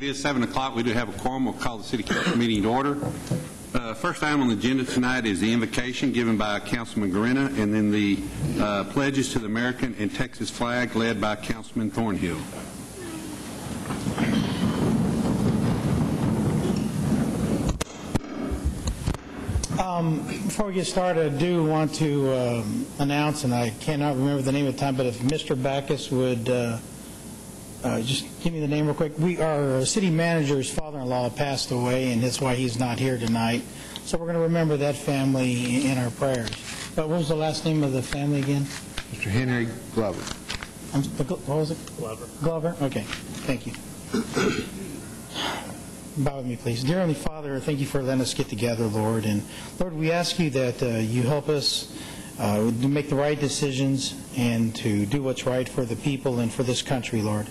is 7 o'clock. We do have a quorum. We'll call the City Council meeting to order. First item on the agenda tonight is the invocation given by Councilman Guerrero, and then the pledges to the American and Texas flag led by Councilman Thornhill. Before we get started, I do want to announce, and I cannot remember the name at the time, but if Mr. Backus would just give me the name real quick. Our city manager's father-in-law passed away, and that's why he's not here tonight. So we're going to remember that family in our prayers. But what was the last name of the family again? Mr. Henry Glover. What was it? Glover. Glover? Okay. Thank you. Bow with me, please. Dear Heavenly Father, thank you for letting us get together, Lord. And Lord, we ask you that you help us to make the right decisions and to do what's right for the people and for this country, Lord.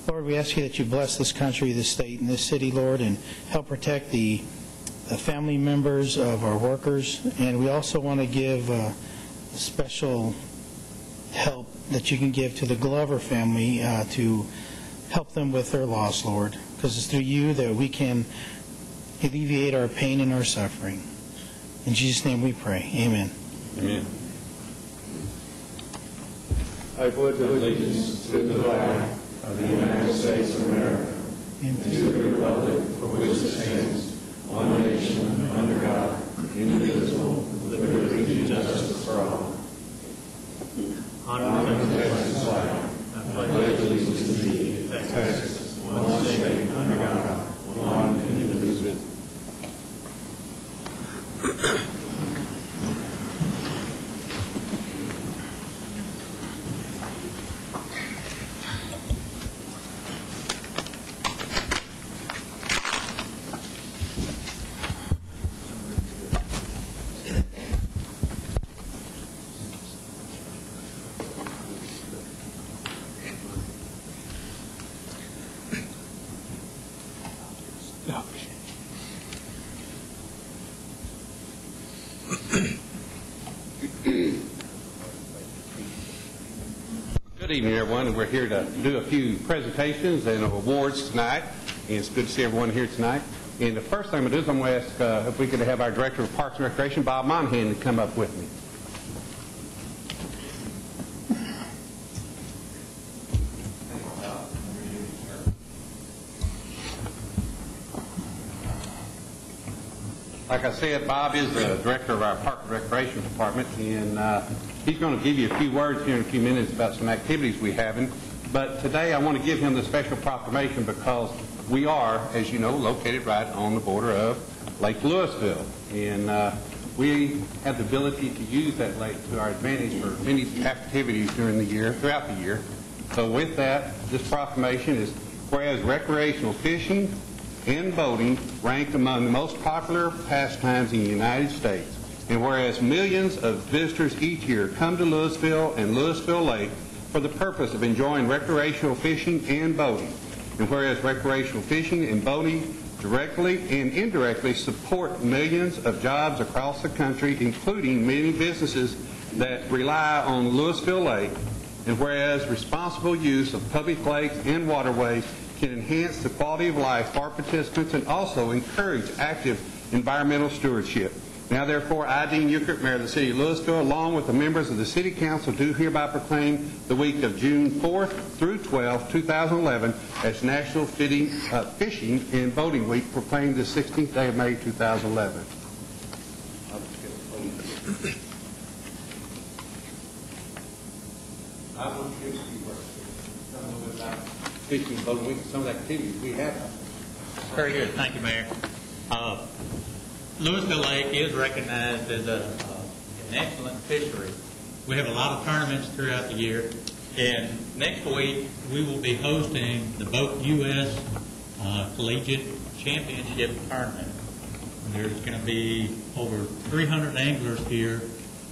Lord, we ask you that you bless this country, this state, and this city, Lord, and help protect the family members of our workers. And we also want to give special help that you can give to the Glover family to help them with their loss, Lord, because it's through you that we can alleviate our pain and our suffering. In Jesus' name we pray. Amen. Amen. I pledge allegiance to the flag of the United States of America and to the republic for which it stands, one nation, under God, indivisible, with liberty and justice for all. Honor the Texas flag. I pledge allegiance to thee, Texas, one state, under God, one indivisible. Good evening, everyone. We're here to do a few presentations and awards tonight, and it's good to see everyone here tonight. And the first thing I'm going to do is I'm going to ask if we could have our Director of Parks and Recreation, Bob Monahan, to come up with me. Like I said, Bob is the Director of our Park and Recreation Department, and he's going to give you a few words here in a few minutes about some activities we're having. But today I want to give him the special proclamation because we are, as you know, located right on the border of Lake Louisville. And we have the ability to use that lake to our advantage for many activities during the year, throughout the year. So with that, this proclamation is, whereas recreational fishing and boating rank among the most popular pastimes in the United States, and whereas millions of visitors each year come to Louisville and Louisville Lake for the purpose of enjoying recreational fishing and boating, and whereas recreational fishing and boating directly and indirectly support millions of jobs across the country, including many businesses that rely on Louisville Lake, and whereas responsible use of public lakes and waterways can enhance the quality of life for participants and also encourage active environmental stewardship. Now, therefore, I, Dean Euchert, Mayor of the City of Louisville, along with the members of the City Council, do hereby proclaim the week of June 4th through 12th, 2011, as National Fishing and Boating Week, proclaimed the 16th day of May, 2011. I will give you fishing and boating week, some of the activities we have. Very good. Thank you, Mayor. Louisville Lake is recognized as an excellent fishery. We have a lot of tournaments throughout the year, and next week we will be hosting the Boat U.S. Collegiate Championship Tournament. There's going to be over 300 anglers here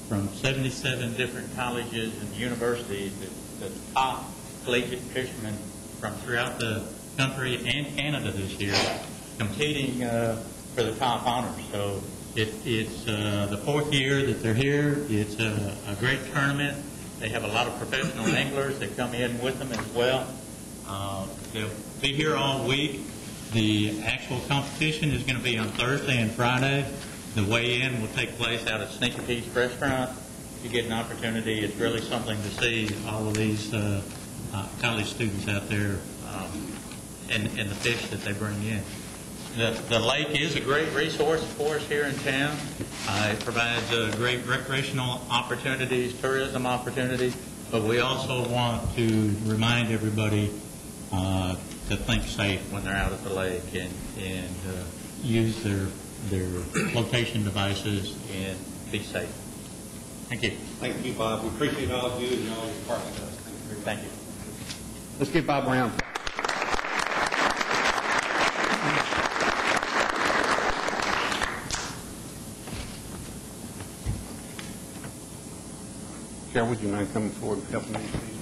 from 77 different colleges and universities, the top collegiate fishermen from throughout the country and Canada this year, competing for the top honors. So it's the fourth year that they're here. It's a great tournament. They have a lot of professional anglers that come in with them as well. They'll be here all week. The actual competition is going to be on Thursday and Friday. The weigh-in will take place out at Sneaky Pete's Restaurant. You get an opportunity. It's really something to see all of these college students out there and the fish that they bring in. The lake is a great resource for us here in town. It provides great recreational opportunities, tourism opportunities, but we also want to remind everybody to think safe when they're out at the lake and use their flotation devices and be safe. Thank you. Thank you, Bob. We appreciate all of you and all your department does. Thank you. Let's give Bob a round. Cheryl, would you mind coming forward and helping me, please?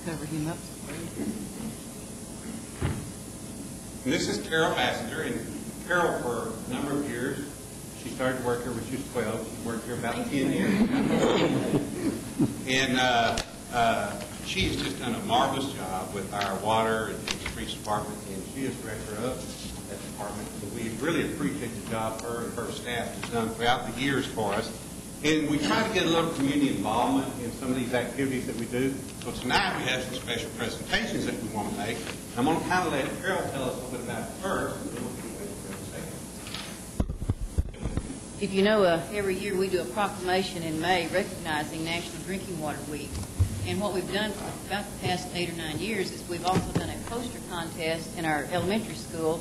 Cover him up. And this is Carol Bassender, and Carol, for a number of years, she started to work here when she was 12. She worked here about 10 years. And she's just done a marvelous job with our water and streets department, and she has director of that department. So we really appreciate the job her and her staff has done throughout the years for us. And we try to get a little community involvement in some of these activities that we do. So tonight we have some special presentations that we want to make. I'm going to kind of let Carol tell us a little bit about it first, and then we'll get away with it. If you know, every year we do a proclamation in May recognizing National Drinking Water Week. And what we've done for about the past 8 or 9 years is we've also done a poster contest in our elementary school,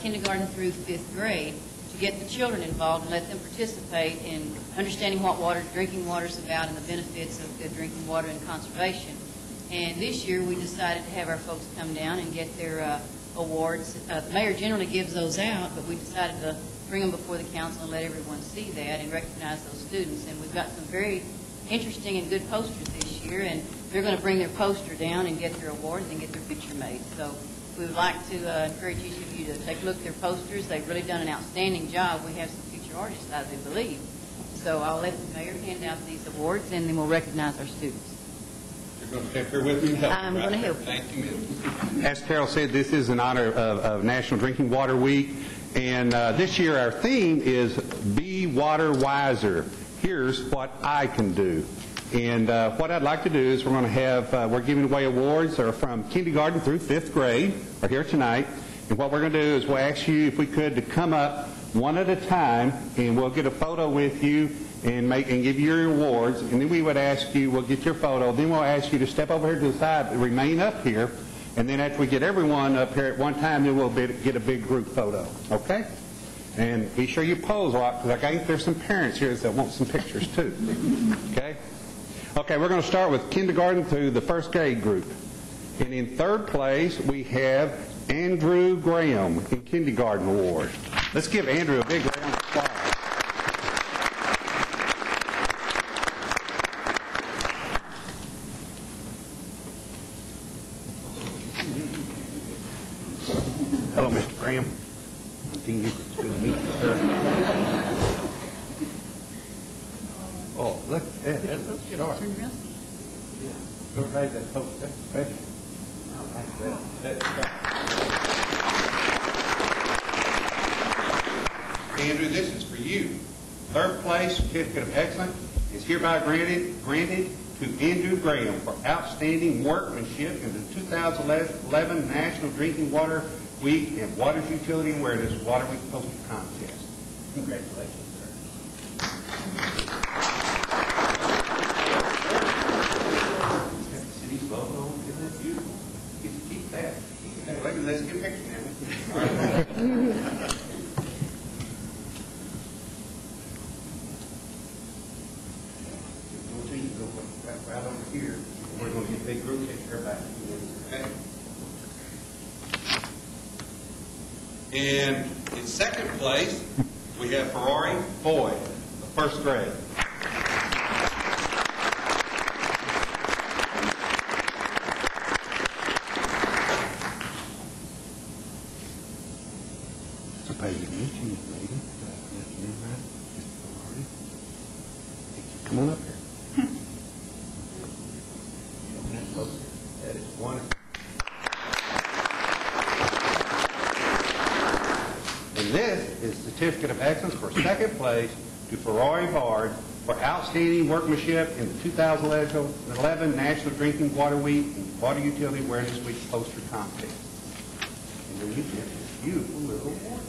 kindergarten through 5th grade, to get the children involved and let them participate in understanding what drinking water is about and the benefits of good drinking water and conservation. And this year we decided to have our folks come down and get their awards. The mayor generally gives those out, but we decided to bring them before the council and let everyone see that and recognize those students. And we've got some very interesting and good posters this year, and they're going to bring their poster down and get their award and then get their picture made. So we would like to encourage each of you to take a look at their posters. They've really done an outstanding job. We have some future artists, I do believe. So I'll let the mayor hand out these awards, and then we'll recognize our students. You're going to step here with me and help. I'm going to help. Thank you, ma'am. As Carol said, this is in honor of National Drinking Water Week. And this year our theme is Be Water Wiser. Here's what I can do. And what I'd like to do is we're going to have, we're giving away awards that are from kindergarten through 5th grade, are here tonight. And what we're going to do is we'll ask you, if we could, to come up one at a time, and we'll get a photo with you and give you your awards. And then we would ask you, we'll get your photo, then we'll ask you to step over here to the side, remain up here, and then after we get everyone up here at one time, then we'll get a big group photo, okay? And be sure you pose a lot, because I think there's some parents here that want some pictures too, okay? Okay, we're going to start with kindergarten through the 1st grade group. And in 3rd place, we have Andrew Graham in Kindergarten Award. Let's give Andrew a big round of applause. Hello, Mr. Graham. It's good to meet you, sir. Oh, look at that. Let's get ours. Go right that post. That's special. I like that. Andrew, this is for you. 3rd place certificate of excellence is hereby granted to Andrew Graham for outstanding workmanship in the 2011 National Drinking Water Week and Water's Utility Awareness Water Week Poster Contest. Congratulations, sir. City's logo, isn't that beautiful? Get to keep that. Let's get a picture now. All right. Right over here. We're going to get a big group picture back. Okay. And in 2nd place, we have Ferrari Boyd, the 1st grade. It's a pleasure to meet you, lady. Come on up here. certificate of excellence for second place to Ferrari Bard for outstanding workmanship in the 2011 National Drinking Water Week and Water Utility Awareness Week poster contest. And then you get this beautiful little award.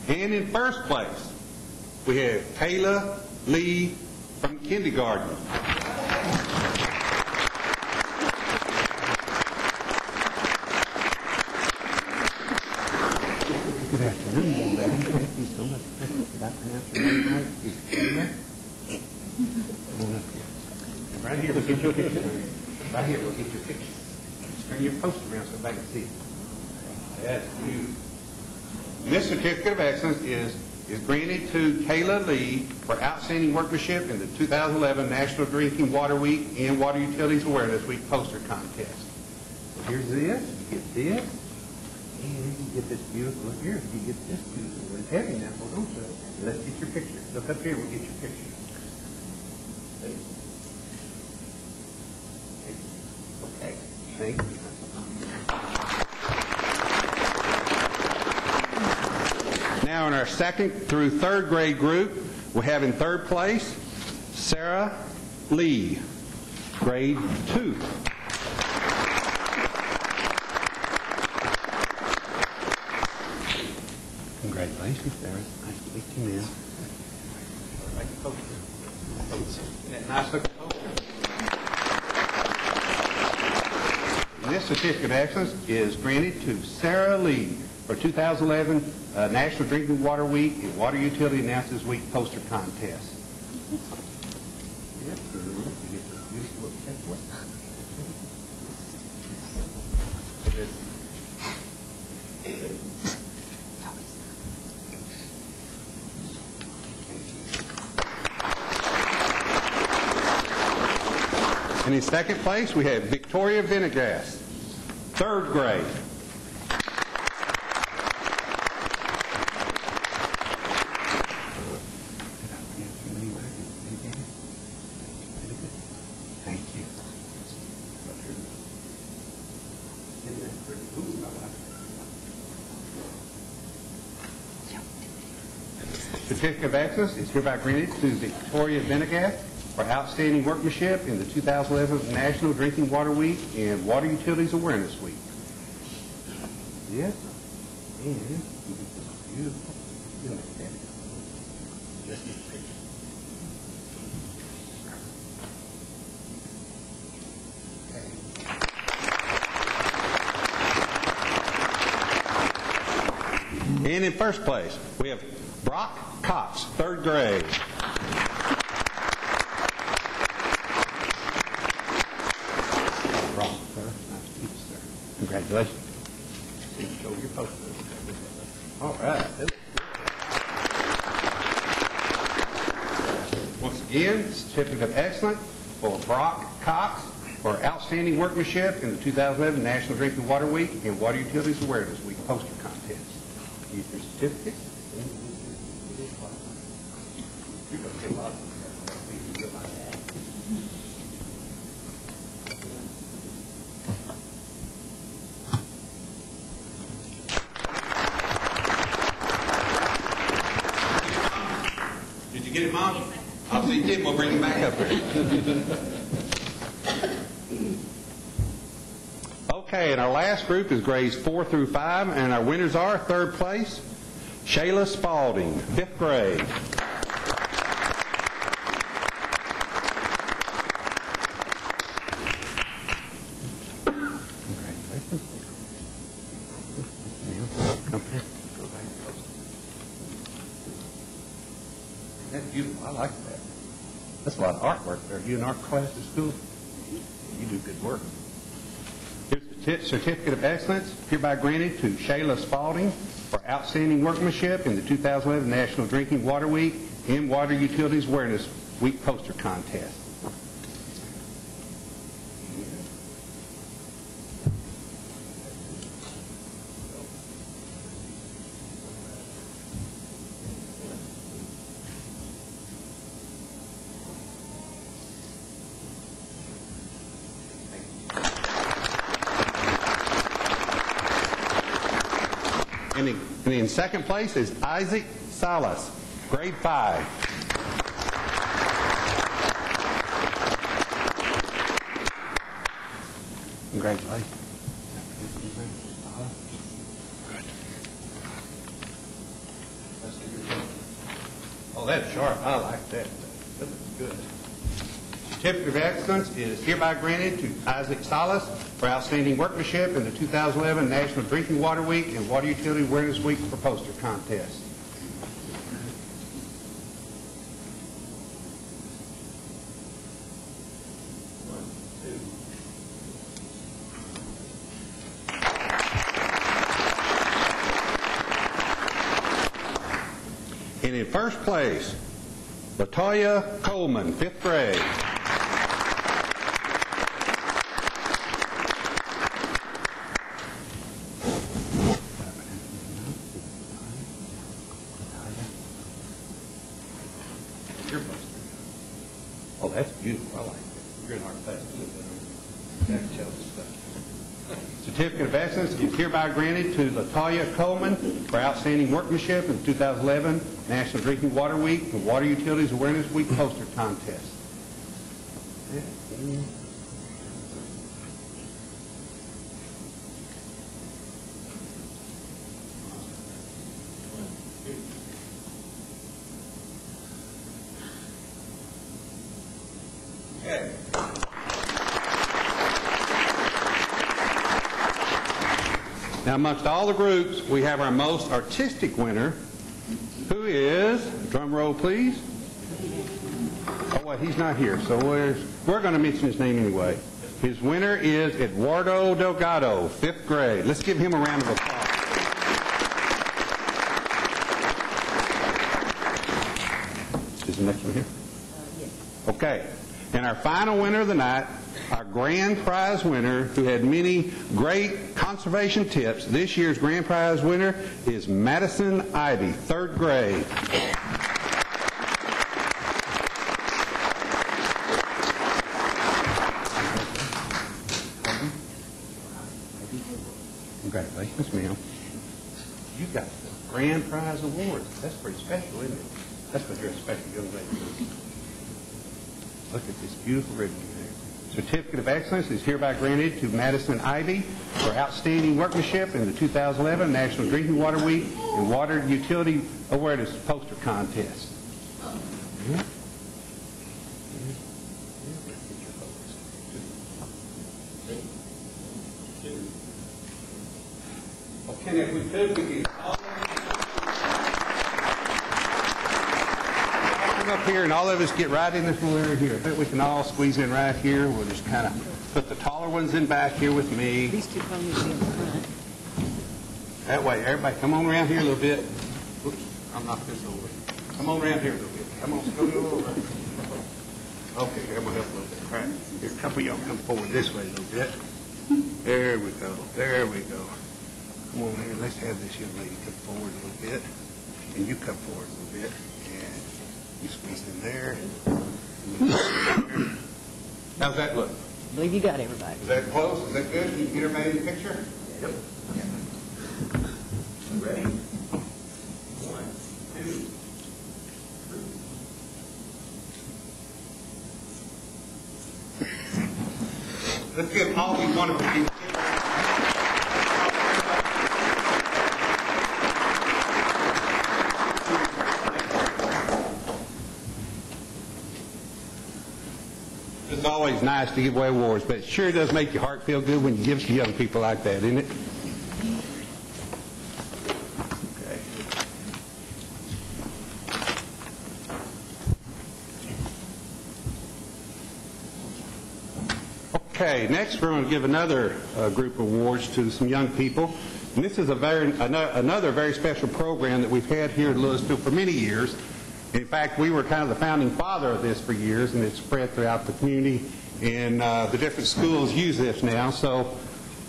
And in first place, we have Kayla Lee from kindergarten. Good afternoon, young lady. Thank you so much. Did I pronounce your name right? Is it Kayla? Come on up here. Right here, we'll get your picture. Right here, we'll get your picture. Turn your poster around so everybody can see it. That's beautiful. This certificate of excellence is granted to Kayla Lee for outstanding workmanship in the 2011 National Drinking Water Week and Water Utilities Awareness Week poster contest. So here's this, you get this, and you get this beautiful, look here, you get this beautiful. It's heavy now, hold on to it. Let's get your picture. Look up here, we'll get your picture. Okay, thank you. Now in our second through third grade group, we have in third place, Sarah Lee, grade 2. Congratulations, Sarah. Nice to meet you, man. Isn't that nice looking poster? This certificate of excellence is granted to Sarah Lee for 2011 National Drinking Water Week and Water Utility Announcements Week poster contest. And in second place, we have Victoria Venegas, third grade. Thank you. Certificate of excellence is hereby granted to Victoria Venegas for outstanding workmanship in the 2011 National Drinking Water Week and Water Utilities Awareness Week. Yes. And you get this beautiful. You don't have to just get the picture. And in first place, we have Brock Cox, third grade. Brock, sir. Nice to meet you, sir. Congratulations. Show your poster. All right. Once again, certificate of excellence for Brock Cox for outstanding workmanship in the 2011 National Drinking Water Week and Water Utilities Awareness Week poster contest. Use your certificate. Did you get it, Mom? I'll see Tim. We'll bring him back up here. Okay, and our last group is grades 4 through 5, and our winners are third place, Shayla Spalding, 5th grade. Congratulations. That's beautiful. I like that. That's a lot of artwork there. You in art class at school? You do good work. Here's the certificate of excellence hereby granted to Shayla Spalding for outstanding workmanship in the 2011 National Drinking Water Week and Water Utilities Awareness Week poster contest. And in second place is Isaac Salas, grade 5. Congratulations. Good. Oh, that's sharp. I like that. That looks good. Certificate of Excellence is hereby granted to Isaac Salas for outstanding workmanship in the 2011 National Drinking Water Week and Water Utility Awareness Week for poster contest. And in first place, Latoya Coleman, 5th grade. Oh, that's beautiful. I like it. You're in our class too. That tells us stuff. Certificate of Excellence is hereby granted to Latoya Coleman for outstanding workmanship in the 2011 National Drinking Water Week and Water Utilities Awareness Week poster contest. Okay. Now, amongst all the groups, we have our most artistic winner, who is, drum roll please. Oh, well, he's not here, so we're going to mention his name anyway. His winner is Eduardo Delgado, 5th grade. Let's give him a round of applause. Is the next one here? Yes. Okay. And our final winner of the night, our grand prize winner, who had many great conservation tips. This year's grand prize winner is Madison Ivy, 3rd grade. Congratulations, ma'am. You got the grand prize award. That's pretty special, isn't it? That's what you're a special young lady. Look at this beautiful ribbon there. Certificate of Excellence is hereby granted to Madison Ivy for outstanding workmanship in the 2011 National Drinking Water Week and Water Utility Awareness poster contest. Okay, if we could, we could all come up here and all of us get right in this little area here. I think we can all squeeze in right here. We'll just kind of put the taller ones in back here with me. These two ponies in front. That way, everybody, come on around here a little bit. Oops, I'll knock this over. Come on around here a little bit. Come on, go over. Okay, here, I'm going to help a little bit. All right, here, a couple of y'all come forward this way a little bit. There we go. There we go. Come on here, let's have this young lady come forward a little bit. And you come forward a little bit. And you squeeze in there. How's that look? I believe you got everybody. Is that close? Is that good? Can you get everybody in the picture? Yep. Ready? 1, 2, 3. Let's give all these wonderful people. It's always nice to give away awards, but it sure does make your heart feel good when you give to young people like that, isn't it? Okay, next we're going to give another group of awards to some young people. And this is another very special program that we've had here at Louisville for many years. In fact, we were kind of the founding father of this for years, and it's spread throughout the community, and the different schools use this now. So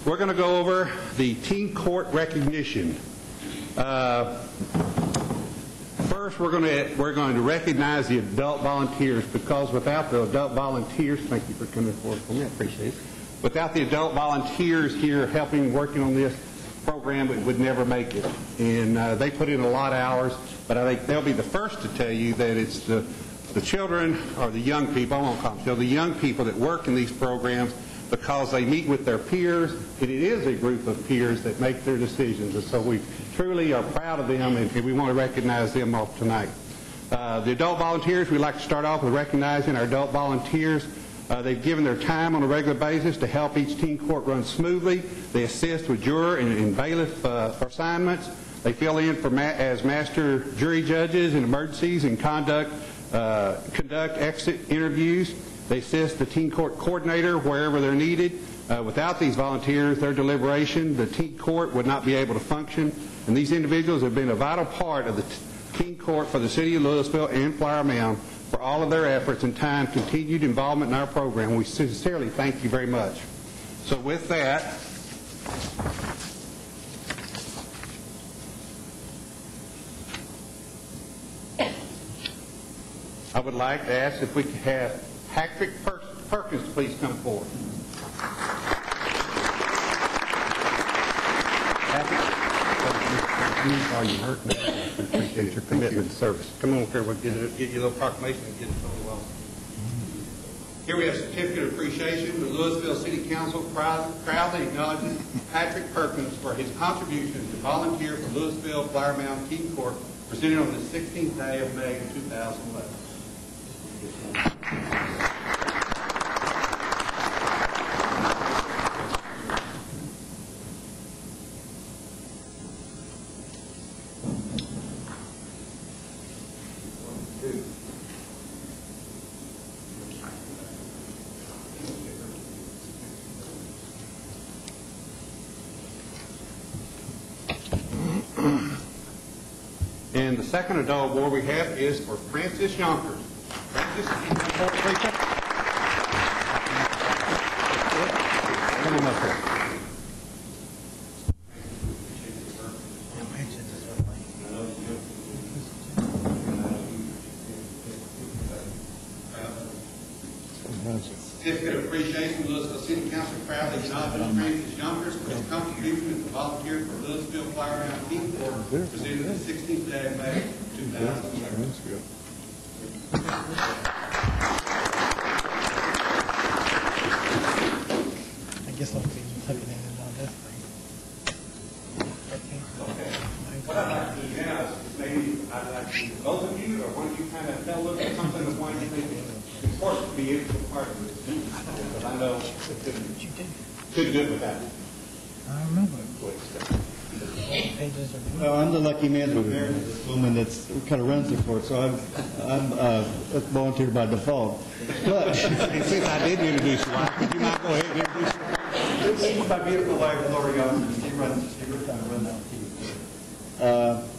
we're going to go over the Teen Court recognition. First, we're going to recognize the adult volunteers, because without the adult volunteers, thank you for coming forward for me, I appreciate it. Without the adult volunteers here helping, working on this, program, it would never make it. And they put in a lot of hours, but I think they'll be the first to tell you that it's the children, or the young people, I won't call them children, the young people that work in these programs, because they meet with their peers, and it is a group of peers that make their decisions. And so we truly are proud of them, and we want to recognize them all tonight. The adult volunteers, we'd like to start off with recognizing our adult volunteers. They've given their time on a regular basis to help each teen court run smoothly. They assist with juror and bailiff assignments. They fill in as master jury judges in emergencies and conduct exit interviews. They assist the teen court coordinator wherever they're needed. Without these volunteers, their deliberation, the teen court would not be able to function. And these individuals have been a vital part of the teen court for the city of Louisville and Flower Mound for all of their efforts and time, continued involvement in our program. We sincerely thank you very much. So with that, I would like to ask if we could have Patrick Perkins please come forward. Patrick, are you hurt now? Appreciate your commitment and service. Come on here, we'll get you a little proclamation and get it over well. Here we have certificate of appreciation. The Louisville City Council proudly acknowledges Patrick Perkins for his contribution to volunteer for Louisville Flower Mound Teen Court, presented on the 16th day of May 2011. And the second adult award we have is for Francis Yonkers. Francis, can you come forward, please? Come on up here. Certificate of appreciation, Louisville City Council proudly acknowledges Francis Yonkers for his contribution as a volunteer for Louisville Flower Mound Teen Court, presented the 16th day of May 2011. I guess I'll be tucking in on this thing. Okay. What I'd like to do now is maybe I'd like to, both of you, or one of you kind of tell a little bit something of why you think it's important to be able to be part of this. Because I know it couldn't do it without it. I don't know. Well, I'm the lucky man to be married to this woman that's kind of runs the court, so I'm volunteer by default. But Since I did introduce your wife, would you mind go ahead and introduce her? this is my beautiful wife, Lori Youngman. She kind of runs that team.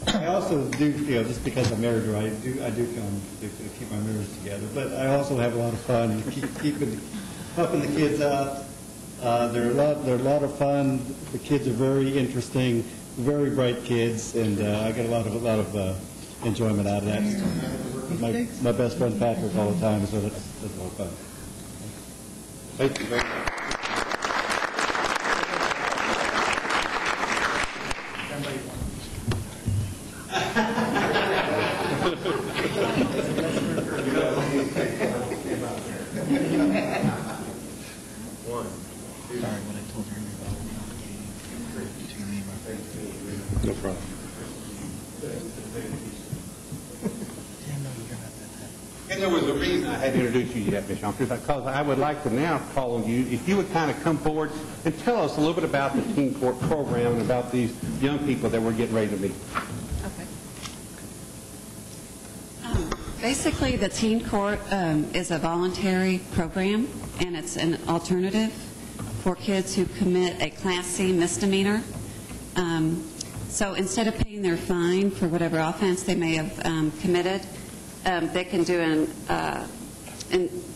I also do, just because I'm married to her, I do come to keep my marriage together. But I also have a lot of fun helping the kids out. They're a lot of fun. The kids are very interesting, very bright kids, and I get a lot of enjoyment out of that. My best friend Patrick all the time, so that's a lot of fun. Thank you very much. No problem. And there was a reason I hadn't introduced you yet, Ms. Yonkers, because I would like to now call on you, if you would kind of come forward and tell us a little bit about the Teen Court program and about these young people that we're getting ready to meet. Okay. Basically, the Teen Court is a voluntary program, and it's an alternative for kids who commit a Class C misdemeanor. So instead of paying their fine for whatever offense they may have committed, they can do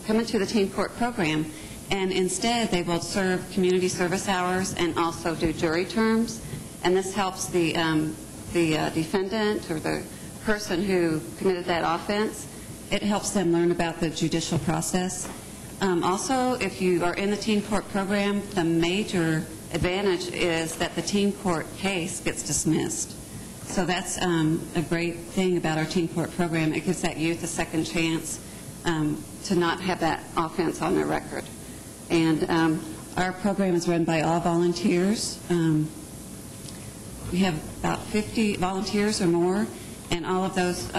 come into the Teen Court program, and instead they will serve community service hours and also do jury terms. And this helps the defendant or the person who committed that offense. It helps them learn about the judicial process. Also, if you are in the Teen Court program, the major advantage is that the teen court case gets dismissed. So that's a great thing about our teen court program. It gives that youth a second chance to not have that offense on their record. And our program is run by all volunteers. We have about 50 volunteers or more, and all of those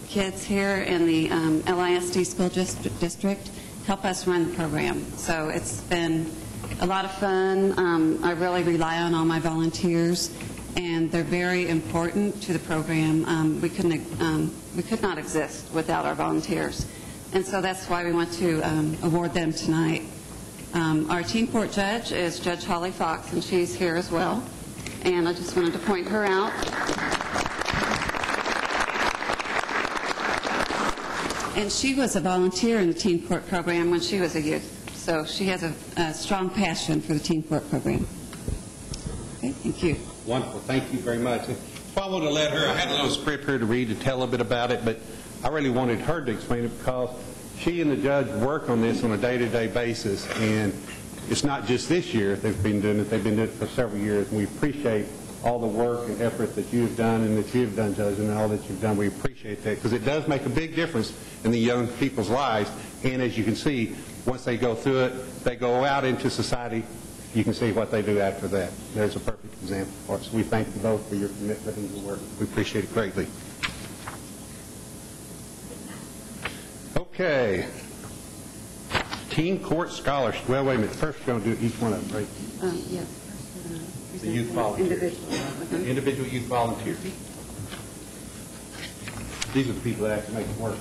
kids here in the LISD school district help us run the program. So it's been a lot of fun. I really rely on all my volunteers, and they're very important to the program. We could not exist without our volunteers, and so that's why we want to award them tonight. Our teen court judge is Judge Holly Fox, and she's here as well. And I just wanted to point her out. And she was a volunteer in the teen court program when she was a youth. So she has a strong passion for the teen court program. Okay, thank you. Wonderful. Thank you very much. So I wanted to let her, I had a little script here to read to tell a bit about it, but I really wanted her to explain it because she and the judge work on this on a day-to-day basis, and it's not just this year they've been doing it. They've been doing it for several years, and we appreciate all the work and effort that you've done and that you've done, Judge, and all that you've done. We appreciate that because it does make a big difference in the young people's lives. And as you can see, once they go through it, they go out into society. You can see what they do after that. There's a perfect example for us. We thank you both for your commitment and your work. We appreciate it greatly. Okay. Teen Court Scholarship. Well, wait a minute. First, we're going to do each one of them, right? Yes. The youth volunteers. Individual youth volunteers. These are the people that actually make it work.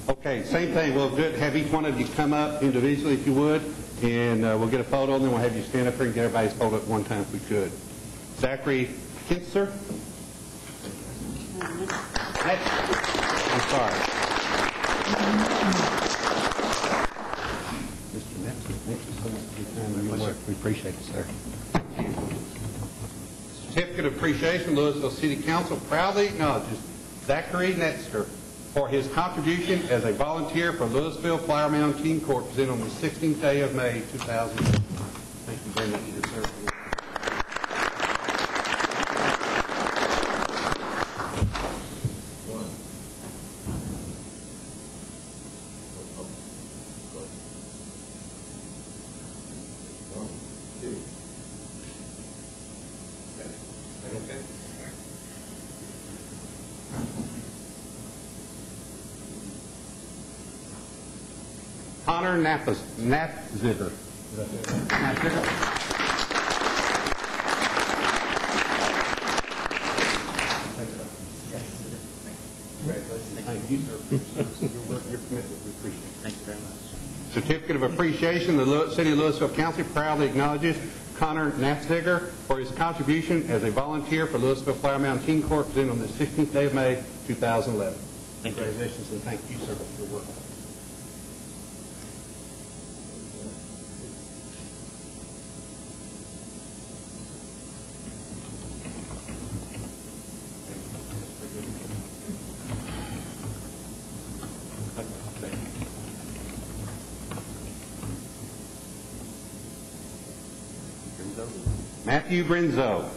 Okay, same thing. We'll have each one of you come up individually if you would, and we'll get a photo, and then we'll have you stand up here and get everybody's photo at one time if we could. Zachary Kintzer. I'm sorry. Mr. Nixon, thank you so much for your time and your work. We appreciate it, sir. Certificate of Appreciation, Louisville City Council proudly acknowledges Zachary Netzker for his contribution as a volunteer for Louisville Flower Mound Teen Court presented on the 16th day of May, 2000. Thank you very much for your service. Connor Napzigger. Thank you, sir. Your commitment, we appreciate it. Thank you very much. Certificate of Appreciation, the City of Louisville Council proudly acknowledges Connor Napzigger for his contribution as a volunteer for Louisville Flower Mound Teen Court presented on the 16th day of May, 2011. Thank you. Congratulations, and thank you, sir, for your work. Matthew Brinzo.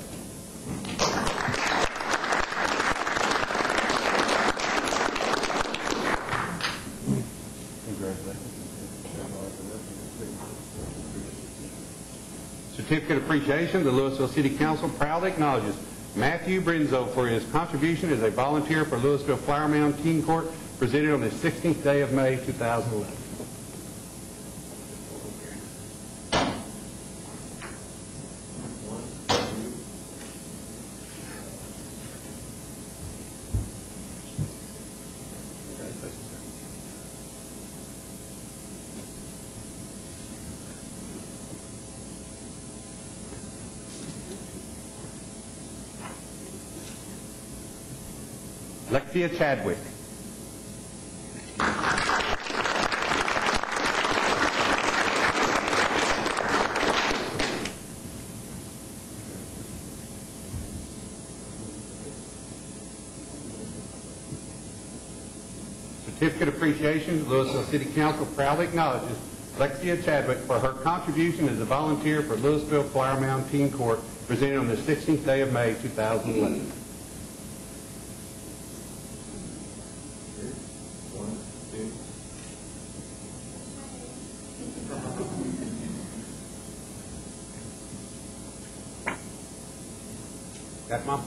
Certificate of Appreciation, the Louisville City Council proudly acknowledges Matthew Brinzo for his contribution as a volunteer for Louisville Flower Mound Teen Court presented on the 16th day of May, 2011. Lexia Chadwick. Certificate of Appreciation, Louisville City Council proudly acknowledges Lexia Chadwick for her contribution as a volunteer for Louisville Flower Mound Teen Court, presented on the 16th day of May, 2011. That's Mom.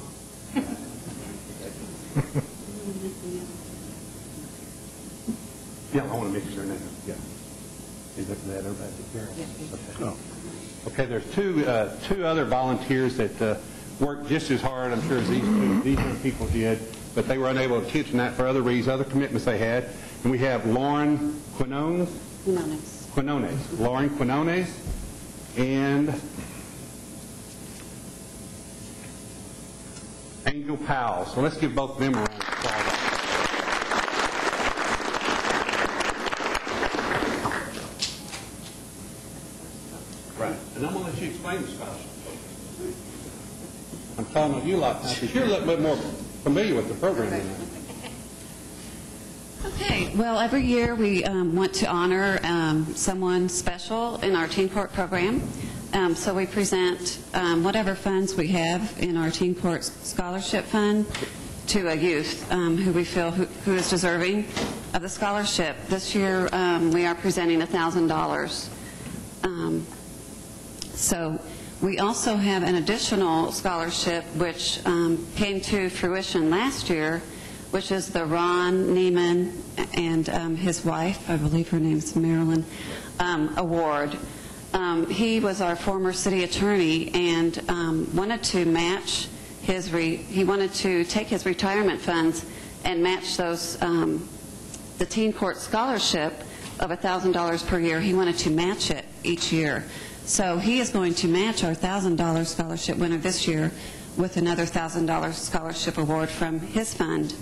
Yeah, I want to make sure now. Yeah. Is that everybody here? Okay. Okay, there's two other volunteers that worked just as hard, I'm sure, as these young people did, but they were unable to attention that for other reasons, other commitments they had. And we have Lauren Quinones. Lauren Quinones. And Angel Powell. So let's give both of them a round of applause. Right. And I'm going to let you explain the scholarship. I'm talking about you a lot now, because you're a little bit more familiar with the program than I am. Okay, well, every year we want to honor someone special in our Teen Court program. So we present whatever funds we have in our Teen Court Scholarship Fund to a youth who we feel who is deserving of the scholarship. This year we are presenting $1,000. So we also have an additional scholarship which came to fruition last year, which is the Ron Neiman and his wife, I believe her name is Marilyn, award. He was our former city attorney and wanted to match he wanted to take his retirement funds and match those, the Teen Court Scholarship of $1,000 per year. He wanted to match it each year. So he is going to match our $1,000 scholarship winner this year with another $1,000 scholarship award from his fund.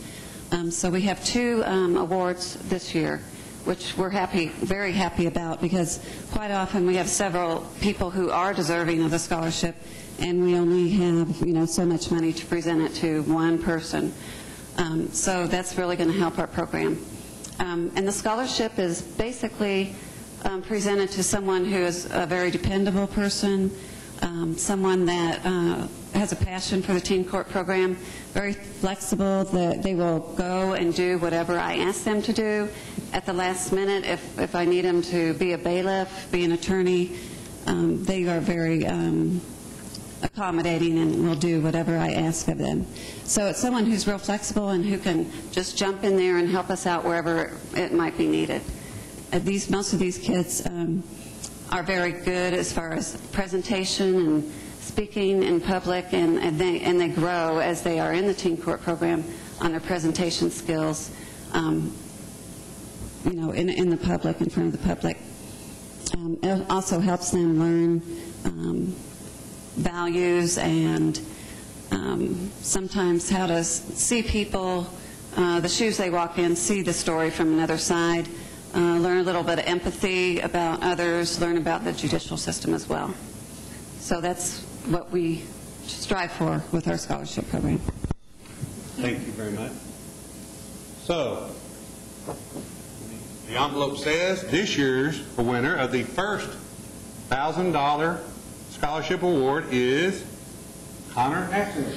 So we have two awards this year, which we're very happy about, because quite often we have several people who are deserving of the scholarship, and we only have so much money to present it to one person. So that's really going to help our program. And the scholarship is basically presented to someone who is a very dependable person, someone that has a passion for the Teen Court program, very flexible, that they will go and do whatever I ask them to do at the last minute. If I need them to be a bailiff, be an attorney, they are very accommodating and will do whatever I ask of them. So it's someone who's real flexible and who can just jump in there and help us out wherever it might be needed. Most of these kids are very good as far as presentation and speaking in public, and they grow as they are in the Teen Court program on their presentation skills, in the public, in front of the public. It also helps them learn values and sometimes how to see people, the shoes they walk in, see the story from another side. Learn a little bit of empathy about others, learn about the judicial system as well. So that's what we strive for with our scholarship program. Thank you very much. So, the envelope says this year's winner of the first $1,000 scholarship award is Connor Axon.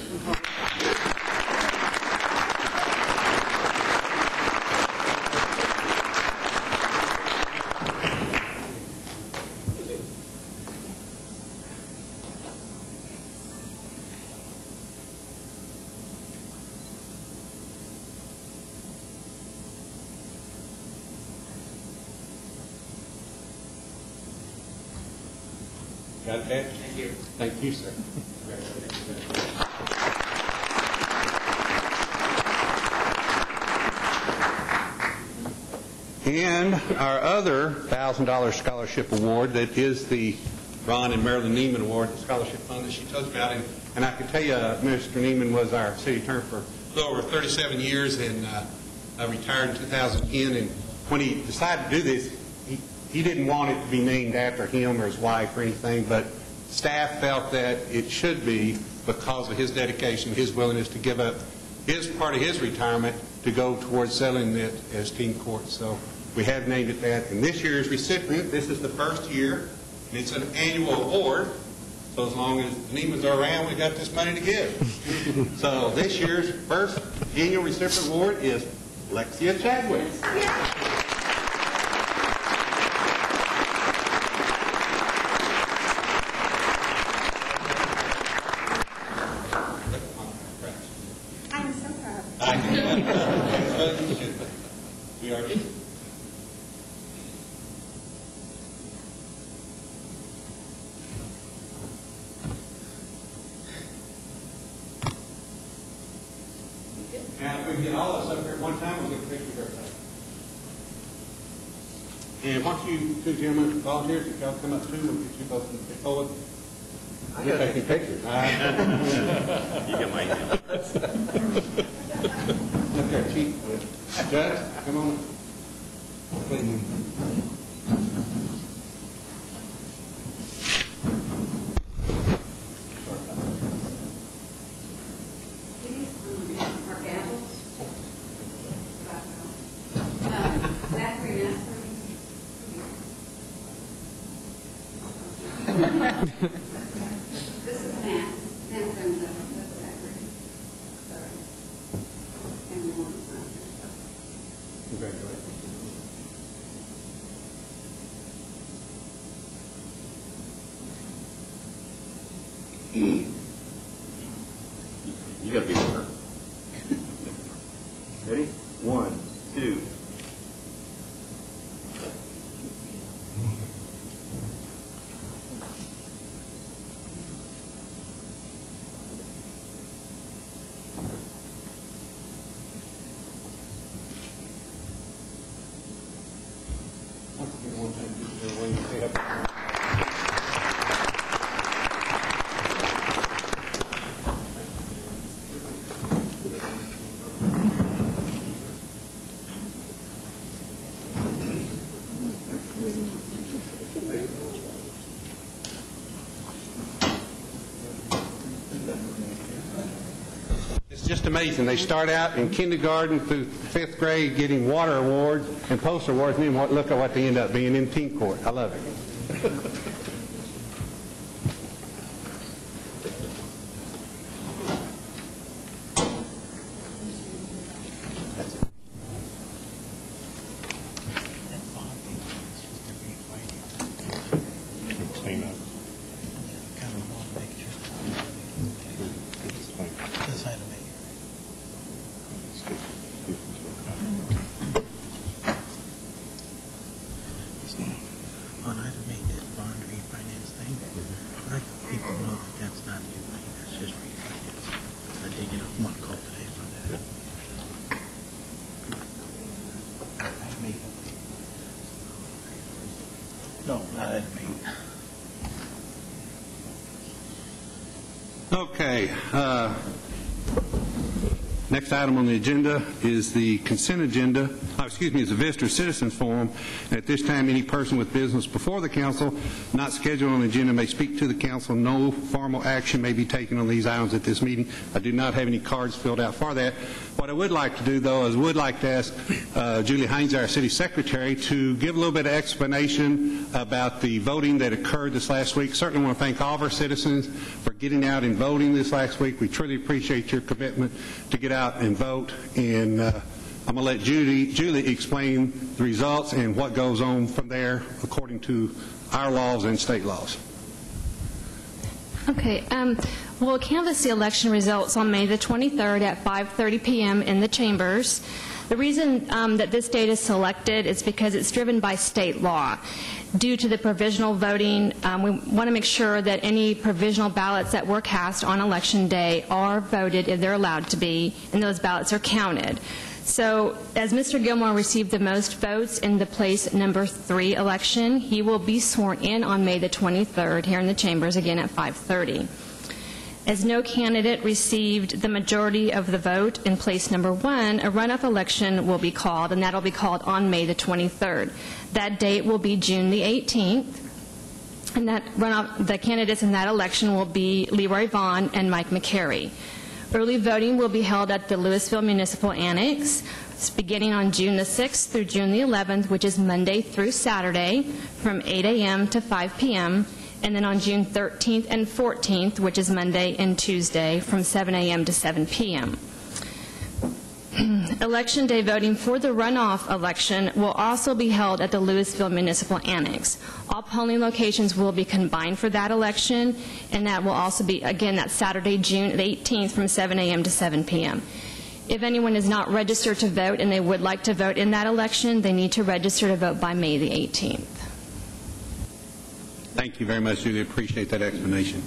Got it, Dad? Thank you. Thank you, sir. And our other $1,000 scholarship award, that is the Ron and Marilyn Neiman Award, the scholarship fund that she told us about. And I can tell you, Mr. Neiman was our city attorney for a little over 37 years and retired in 2010. And when he decided to do this, he didn't want it to be named after him or his wife or anything, but staff felt that it should be because of his dedication, his willingness to give up his part of his retirement to go towards selling it as Teen Court. So we have named it that. And this year's recipient, this is the first year, and it's an annual award. So as long as the Neiman's are around, we got this money to give. So this year's first annual recipient award is Lexia Chadwick. I'm so proud. We are. Now, if we can get all of us up here at one time, we'll get a picture of everything. And once you two gentlemen volunteers, if y'all come up too, we'll get you both in the forward. You're taking pictures. You get my hand. Look there, Chief. Judge, come on. This is Matt. Matt brings up the Zachary. Sorry. And we want to sign it. Congratulations. You gotta be there. Ready? 1, 2. It's just amazing. They start out in kindergarten through 5th grade getting water awards and poster awards, and then look at what they end up being in teen court. I love it. Clean up. On item 8, that bond refinance thing, I'd like people to know that that's not new money, that's just refinance. I did get one call today for that. Item 8. No, not item 8. Okay. Next item on the agenda is the consent agenda, is the Visitor Citizens Forum. At this time, any person with business before the council not scheduled on the agenda may speak to the council. No formal action may be taken on these items at this meeting. I do not have any cards filled out for that. What I would like to do, though, is would like to ask Julie Hines, our city secretary, to give a little bit of explanation about the voting that occurred this last week. Certainly want to thank all of our citizens for getting out and voting this last week. We truly appreciate your commitment to get out and vote. And I'm going to let Julie explain the results and what goes on from there according to our laws and state laws. Okay. We'll canvass the election results on May the 23rd at 5:30 p.m. in the chambers. The reason that this date is selected is because it's driven by state law. Due to the provisional voting, we want to make sure that any provisional ballots that were cast on Election Day are voted if they're allowed to be, and those ballots are counted. So as Mr. Gilmore received the most votes in the place number 3 election, he will be sworn in on May the 23rd here in the chambers again at 5:30. As no candidate received the majority of the vote in place number 1, a runoff election will be called, and that will be called on May the 23rd. That date will be June the 18th, and that runoff, the candidates in that election will be Leroy Vaughn and Mike McCary. Early voting will be held at the Louisville Municipal Annex, beginning on June the 6th through June the 11th, which is Monday through Saturday, from 8 a.m. to 5 p.m., and then on June 13th and 14th, which is Monday and Tuesday, from 7 a.m. to 7 p.m. Election day voting for the runoff election will also be held at the Louisville Municipal Annex. All polling locations will be combined for that election, and that will also be, again, that Saturday, June 18th, from 7 a.m. to 7 p.m. If anyone is not registered to vote and they would like to vote in that election, they need to register to vote by May the 18th. Thank you very much, Julie. Appreciate that explanation.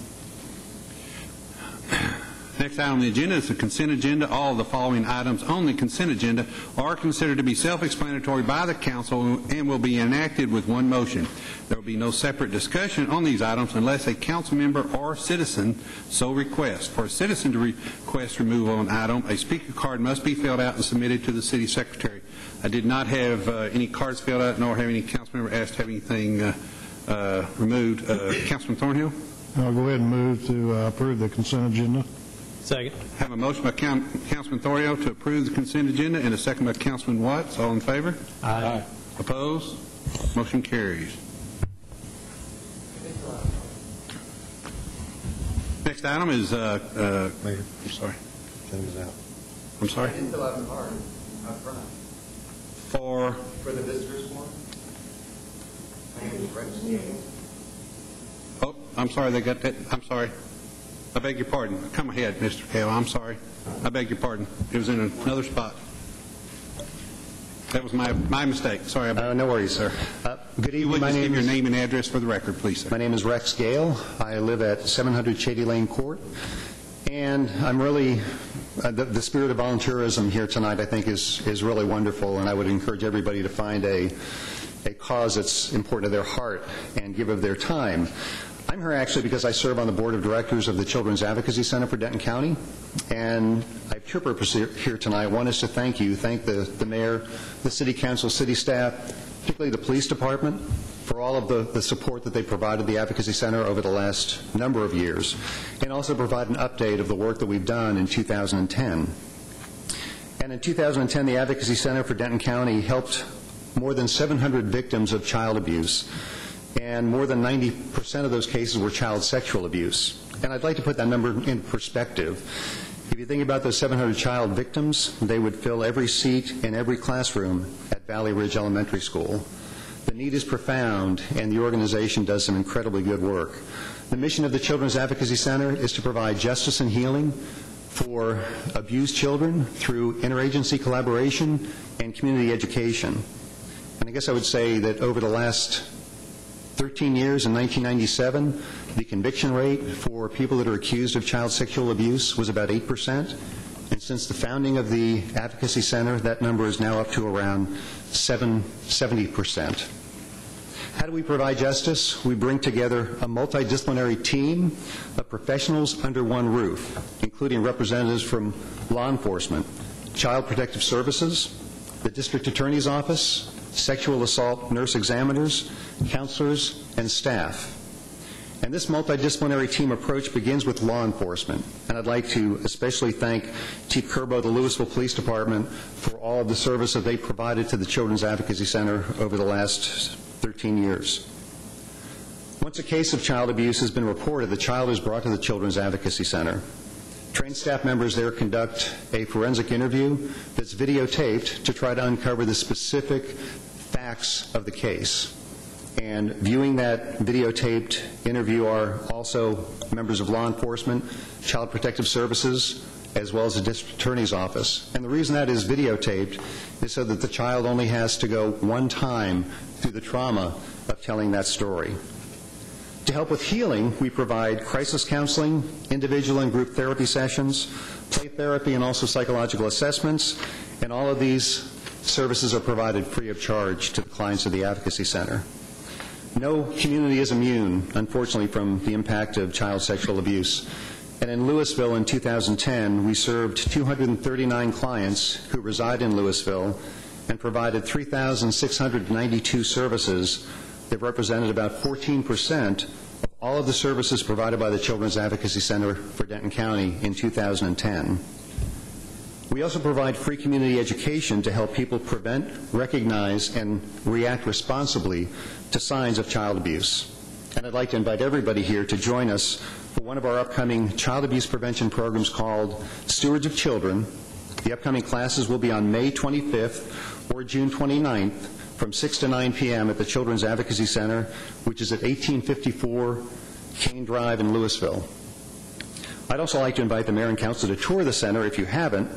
Next item on the agenda is the consent agenda. All of the following items on the consent agenda are considered to be self-explanatory by the council and will be enacted with one motion. There will be no separate discussion on these items unless a council member or citizen so requests. For a citizen to request removal of an item, a speaker card must be filled out and submitted to the city secretary. I did not have any cards filled out, nor have any council member asked to have anything removed. Councilman Thornhill? I'll go ahead and move to approve the consent agenda. Second. Have a motion by Councilman Thornhill to approve the consent agenda and a second by Councilman Watts. All in favor? Aye. Opposed? Motion carries. Next item is, Mayor, I'm sorry. things out. I'm sorry? I didn't fill out the card up front For, for the visitors form. My name is Rex Gaines. oh, I'm sorry, they got that. I'm sorry. I beg your pardon. Come ahead, Mr. Kale. I'm sorry. I beg your pardon. It was in another spot. That was my mistake. Sorry. No worries, sir. Good You evening. would My just name give your is name and address for the record, please, sir. my name is Rex Gale. I live at 700 Shady Lane Court, and I'm really the spirit of volunteerism here tonight. I think is really wonderful, and I would encourage everybody to find a cause that's important to their heart and give of their time. I'm here actually because I serve on the board of directors of the Children's Advocacy Center for Denton County, and I have two purposes here tonight. One is to thank the mayor, the city council, city staff, particularly the police department, for all of the support that they provided the Advocacy Center over the last number of years, and also provide an update of the work that we've done in 2010. And in 2010, the Advocacy Center for Denton County helped more than 700 victims of child abuse, and more than 90% of those cases were child sexual abuse. And I'd like to put that number in perspective. If you think about those 700 child victims, they would fill every seat in every classroom at Valley Ridge Elementary School. The need is profound, and the organization does some incredibly good work. The mission of the Children's Advocacy Center is to provide justice and healing for abused children through interagency collaboration and community education. And I guess I would say that over the last 13 years, in 1997, the conviction rate for people that are accused of child sexual abuse was about 8%. And since the founding of the Advocacy Center, that number is now up to around 70%. How do we provide justice? We bring together a multidisciplinary team of professionals under one roof, including representatives from law enforcement, Child Protective Services, the District Attorney's Office, sexual assault nurse examiners, counselors, and staff. And this multidisciplinary team approach begins with law enforcement. And I'd like to especially thank Chief Kerbo, the Louisville Police Department, for all of the service that they provided to the Children's Advocacy Center over the last 13 years. Once a case of child abuse has been reported, the child is brought to the Children's Advocacy Center. Trained staff members there conduct a forensic interview that's videotaped to try to uncover the specific facts of the case. And viewing that videotaped interview are also members of law enforcement, Child Protective Services, as well as the District Attorney's Office. And the reason that is videotaped is so that the child only has to go one time through the trauma of telling that story. To help with healing, we provide crisis counseling, individual and group therapy sessions, play therapy, and also psychological assessments. And all of these services are provided free of charge to the clients of the Advocacy Center. No community is immune, unfortunately, from the impact of child sexual abuse. And in Louisville in 2010, we served 239 clients who reside in Louisville and provided 3,692 services that represented about 14% of all of the services provided by the Children's Advocacy Center for Denton County in 2010. We also provide free community education to help people prevent, recognize, and react responsibly to signs of child abuse. And I'd like to invite everybody here to join us for one of our upcoming child abuse prevention programs called Stewards of Children. The upcoming classes will be on May 25th or June 29th from 6 to 9 p.m. at the Children's Advocacy Center, which is at 1854 Kane Drive in Louisville. I'd also like to invite the mayor and council to tour the center if you haven't.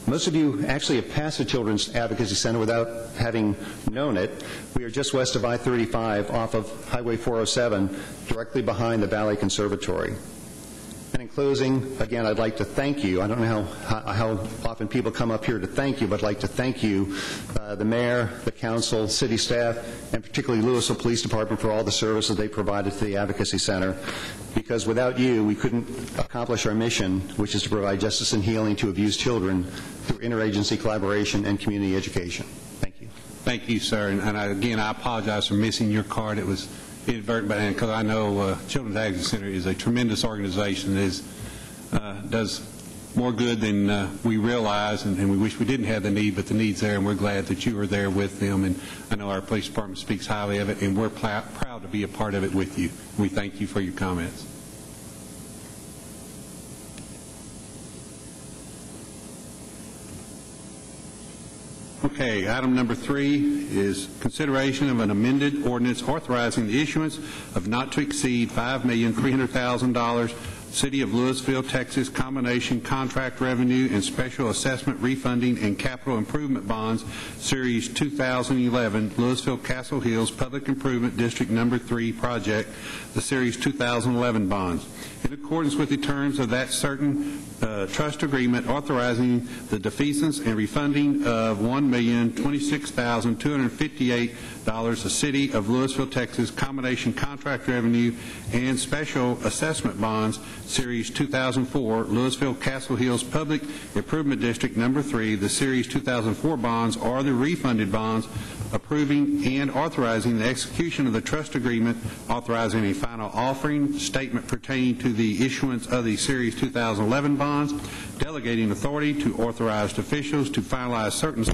Most of you actually have passed the Children's Advocacy Center without having known it. We are just west of I-35 off of Highway 407, directly behind the Valley Conservatory. And in closing, again, I'd like to thank you. I don't know how often people come up here to thank you, but I'd like to thank you, the mayor, the council, city staff, and particularly Louisville Police Department for all the services they provided to the Advocacy Center. Because without you, we couldn't accomplish our mission, which is to provide justice and healing to abused children through interagency collaboration and community education. Thank you. Thank you, sir. And again, I apologize for missing your card. It was inadvertent, but because I know Children's Advocacy Center is a tremendous organization that does more good than we realize, and we wish we didn't have the need, but the need's there, and we're glad that you are there with them. And I know our police department speaks highly of it, and we're proud to be a part of it with you. We thank you for your comments. Okay, item number 3 is consideration of an amended ordinance authorizing the issuance of not to exceed $5,300,000 City of Louisville, Texas combination contract revenue and special assessment refunding and capital improvement bonds, Series 2011, Louisville Castle Hills Public Improvement District Number 3 project, the Series 2011 bonds. In accordance with the terms of that certain trust agreement authorizing the defeasance and refunding of $1,026,258 the City of Louisville, Texas combination contract revenue and special assessment bonds, Series 2004, Louisville Castle Hills Public Improvement District Number 3, the Series 2004 bonds are the refunded bonds, approving and authorizing the execution of the trust agreement, authorizing a final offering statement pertaining to the issuance of the Series 2011 bonds, delegating authority to authorized officials to finalize certain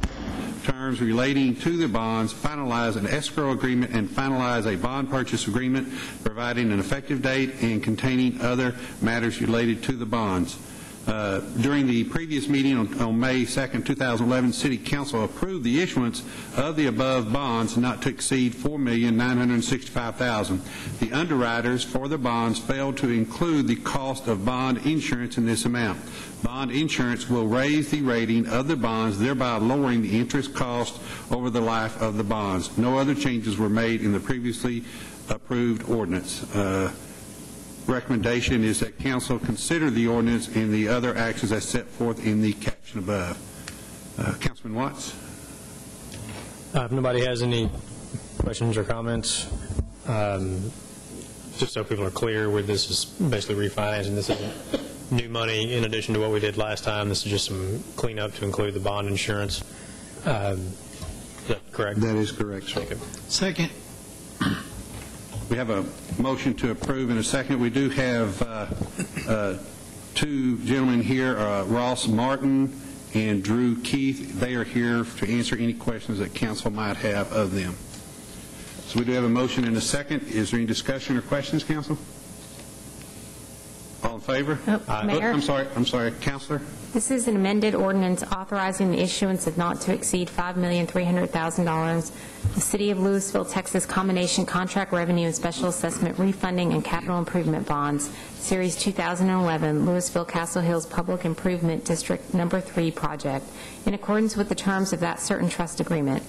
terms relating to the bonds, finalize an escrow agreement, and finalize a bond purchase agreement, providing an effective date and containing other matters related to the bonds. During the previous meeting on May 2nd, 2011, City Council approved the issuance of the above bonds not to exceed $4,965,000. The underwriters for the bonds failed to include the cost of bond insurance in this amount. Bond insurance will raise the rating of the bonds, thereby lowering the interest cost over the life of the bonds. No other changes were made in the previously approved ordinance. Recommendation is that council consider the ordinance and the other actions as set forth in the caption above. Councilman Watts? If nobody has any questions or comments, just so people are clear, with this is basically refinancing. This isn't new money in addition to what we did last time. This is just some cleanup to include the bond insurance. Is that correct? That is correct, sir. Second. We have a motion to approve in a second. We do have two gentlemen here, Ross Martin and Drew Keith. They are here to answer any questions that council might have of them. So we do have a motion in a second. Is there any discussion or questions, council? All in favor? Mayor? I'm sorry, Councilor? This is an amended ordinance authorizing the issuance of not to exceed $5,300,000 the City of Louisville, Texas combination contract revenue and special assessment refunding and capital improvement bonds, Series 2011, Louisville Castle Hills Public Improvement District Number 3 project, in accordance with the terms of that certain trust agreement,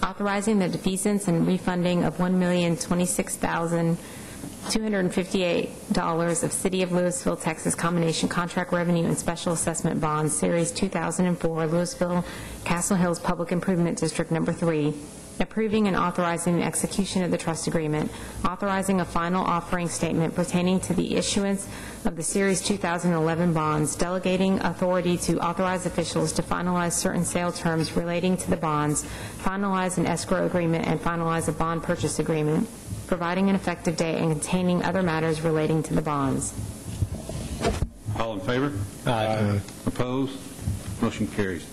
authorizing the defeasance and refunding of $1,026,258 of City of Louisville, Texas combination contract revenue and special assessment bonds, Series 2004, Louisville Castle Hills Public Improvement District Number 3, approving and authorizing the execution of the trust agreement, authorizing a final offering statement pertaining to the issuance of the Series 2011 bonds, delegating authority to authorized officials to finalize certain sale terms relating to the bonds, finalize an escrow agreement, and finalize a bond purchase agreement, providing an effective date, and containing other matters relating to the bonds. All in favor? Aye. Opposed? Motion carries.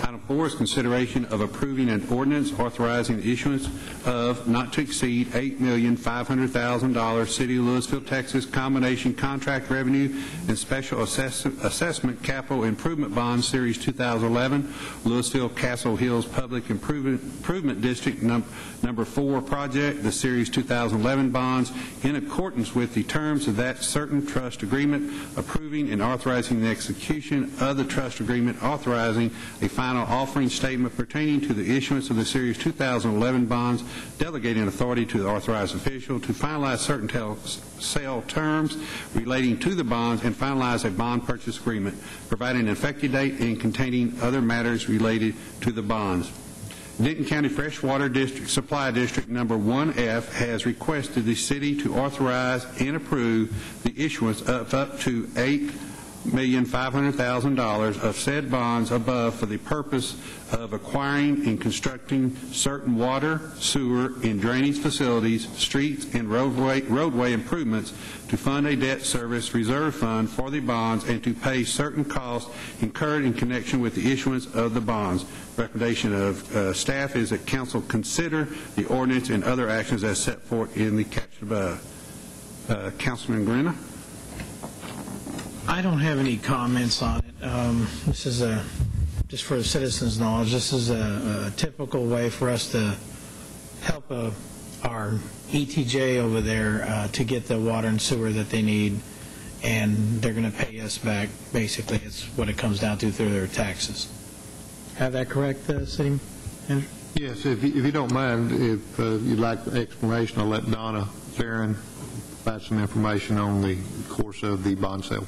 Item 4 is consideration of approving an ordinance authorizing the issuance of not to exceed $8,500,000 City of Louisville, Texas combination contract revenue and special assessment capital improvement bond series 2011, Louisville Castle Hills Public Improvement District number 4 project, the series 2011 bonds, in accordance with the terms of that certain trust agreement, approving and authorizing the execution of the trust agreement, authorizing a final offering statement pertaining to the issuance of the Series 2011 bonds, delegating authority to the authorized official to finalize certain sale terms relating to the bonds and finalize a bond purchase agreement, providing an effective date and containing other matters related to the bonds. Denton County Freshwater District Supply District number 1F has requested the city to authorize and approve the issuance of up to $8,500,000 of said bonds above for the purpose of acquiring and constructing certain water, sewer, and drainage facilities, streets, and roadway improvements to fund a debt service reserve fund for the bonds and to pay certain costs incurred in connection with the issuance of the bonds. Recommendation of staff is that council consider the ordinance and other actions as set forth in the caption above. Councilman Grena? I don't have any comments on it. This is just for the citizens' knowledge, this is a typical way for us to help our ETJ over there to get the water and sewer that they need, and they're going to pay us back. Basically, it's what it comes down to through their taxes. Have that correct, City Manager? Yes, if you don't mind, if you'd like the explanation, I'll let Donna Farron provide some information on the course of the bond sale.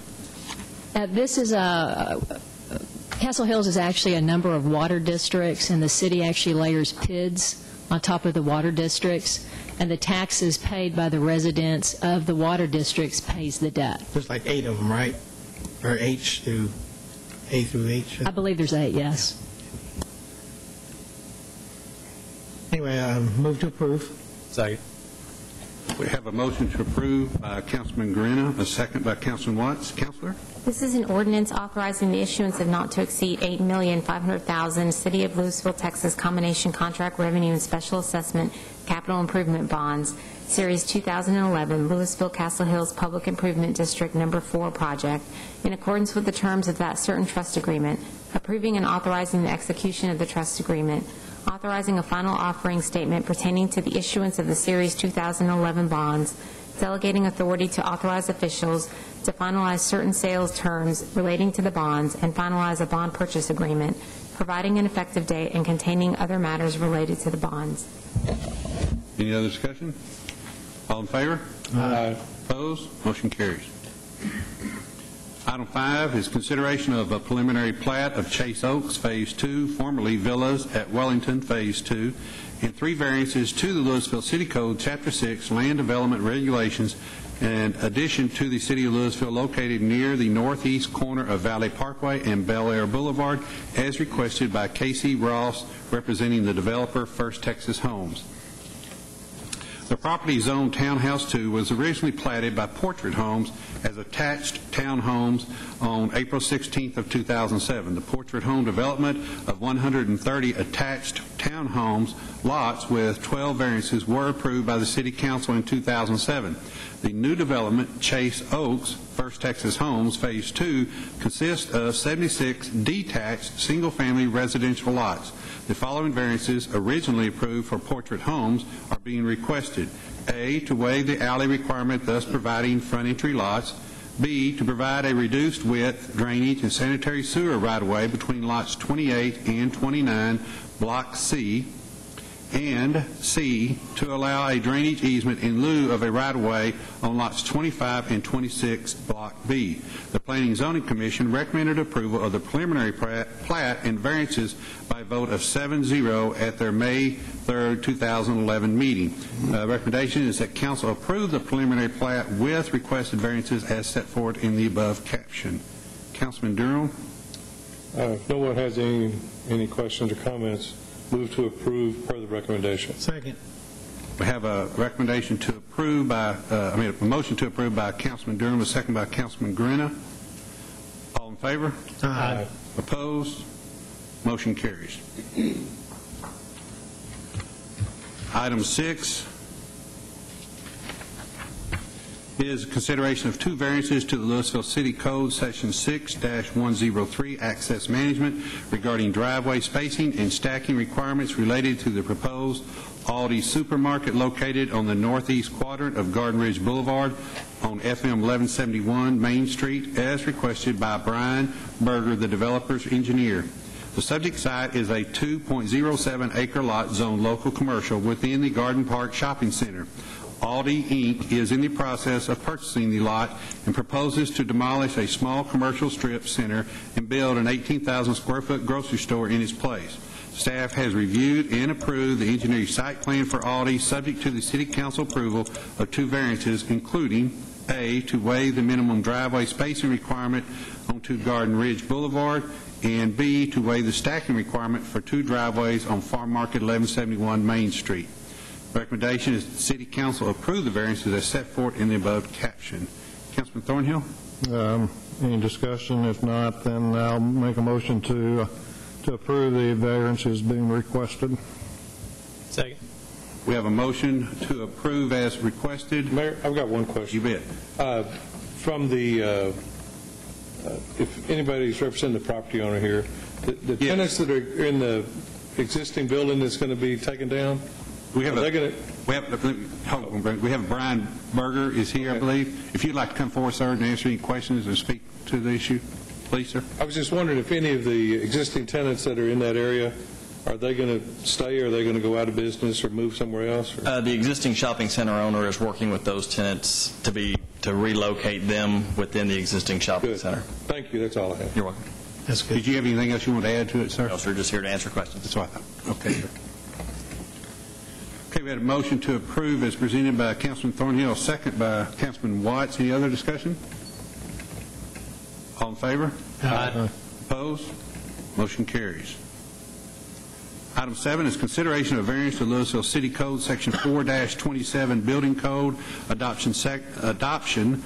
This is Castle Hills is actually a number of water districts, and the city actually layers PIDs on top of the water districts, and the taxes paid by the residents of the water districts pays the debt. There's like 8 of them, right? Or A through H? I believe there's 8, yes. Anyway, move to approve. Second. We have a motion to approve by Councilman Grena, a second by Councilman Watts. Counselor? This is an ordinance authorizing the issuance of not to exceed $8,500,000 City of Louisville, Texas combination contract revenue and special assessment capital improvement bonds, Series 2011, Louisville Castle Hills Public Improvement District number 4 project, in accordance with the terms of that certain trust agreement, approving and authorizing the execution of the trust agreement, authorizing a final offering statement pertaining to the issuance of the Series 2011 bonds, delegating authority to authorized officials to finalize certain sales terms relating to the bonds and finalize a bond purchase agreement, providing an effective date and containing other matters related to the bonds. Any other discussion? All in favor? Aye. Opposed? Motion carries. Item 5 is consideration of a preliminary plat of Chase Oaks Phase 2, formerly Villas at Wellington Phase 2, and 3 variances to the Louisville City Code, Chapter 6, Land Development Regulations, in addition to the City of Louisville located near the northeast corner of Valley Parkway and Bel Air Boulevard, as requested by Casey Ross, representing the developer First Texas Homes. The property zoned Townhouse 2 was originally platted by Portrait Homes as attached townhomes on April 16th of 2007. The Portrait Home development of 130 attached townhomes lots with 12 variances were approved by the City Council in 2007. The new development, Chase Oaks, First Texas Homes, Phase 2, consists of 76 detached single-family residential lots. The following variances, originally approved for Portrait Homes, are being requested. A, to waive the alley requirement, thus providing front entry lots. B, to provide a reduced width drainage and sanitary sewer right-of-way between lots 28 and 29, Block C. And C, to allow a drainage easement in lieu of a right-of-way on lots 25 and 26, Block B. The Planning and Zoning Commission recommended approval of the preliminary plat and variances by vote of 7-0 at their May 3, 2011 meeting. Recommendation is that Council approve the preliminary plat with requested variances as set forth in the above caption. Councilman Durham? If no one has any questions or comments, move to approve per the recommendation. Second. We have a recommendation to approve by, a motion to approve by Councilman Durham, a second by Councilman Grena. All in favor? Aye. Opposed? Motion carries. Item 6 is consideration of 2 variances to the Louisville City Code, Section 6-103, Access Management, regarding driveway spacing and stacking requirements related to the proposed Aldi supermarket located on the northeast quadrant of Garden Ridge Boulevard on FM 1171 Main Street, as requested by Brian Berger, the developer's engineer. The subject site is a 2.07-acre lot zoned local commercial within the Garden Park Shopping Center. Aldi, Inc. is in the process of purchasing the lot and proposes to demolish a small commercial strip center and build an 18,000 square foot grocery store in its place. Staff has reviewed and approved the engineering site plan for Aldi, subject to the City Council approval of 2 variances, including A, to waive the minimum driveway spacing requirement onto Garden Ridge Boulevard, and B, to waive the stacking requirement for 2 driveways on Farm Market 1171 Main Street. Recommendation is that the City Council approve the variances as set forth in the above caption. Councilman Thornhill? Any discussion? If not, then I'll make a motion to approve the variances being requested. Second. We have a motion to approve as requested. Mayor, I've got one question. You bet. From the, if anybody's representing the property owner here, the tenants that are in the existing building that's going to be taken down, we have Brian Berger is here, I believe. If you'd like to come forward, sir, and answer any questions or speak to the issue, please, sir. I was just wondering if any of the existing tenants that are in that area, are they going to stay, or are they going to go out of business or move somewhere else? The existing shopping center owner is working with those tenants to relocate them within the existing shopping center. Thank you. That's all I have. You're welcome. That's good. Did you have anything else you want to add to it, sir? No, sir. Just here to answer questions. That's what I thought. Okay, sir. Okay, we had a motion to approve as presented by Councilman Thornhill, second by Councilman Watts. Any other discussion? All in favor? Aye. Opposed? Motion carries. Item 7 is consideration of variance to Louisville City Code, Section 4-27, Building Code, Adoption, Section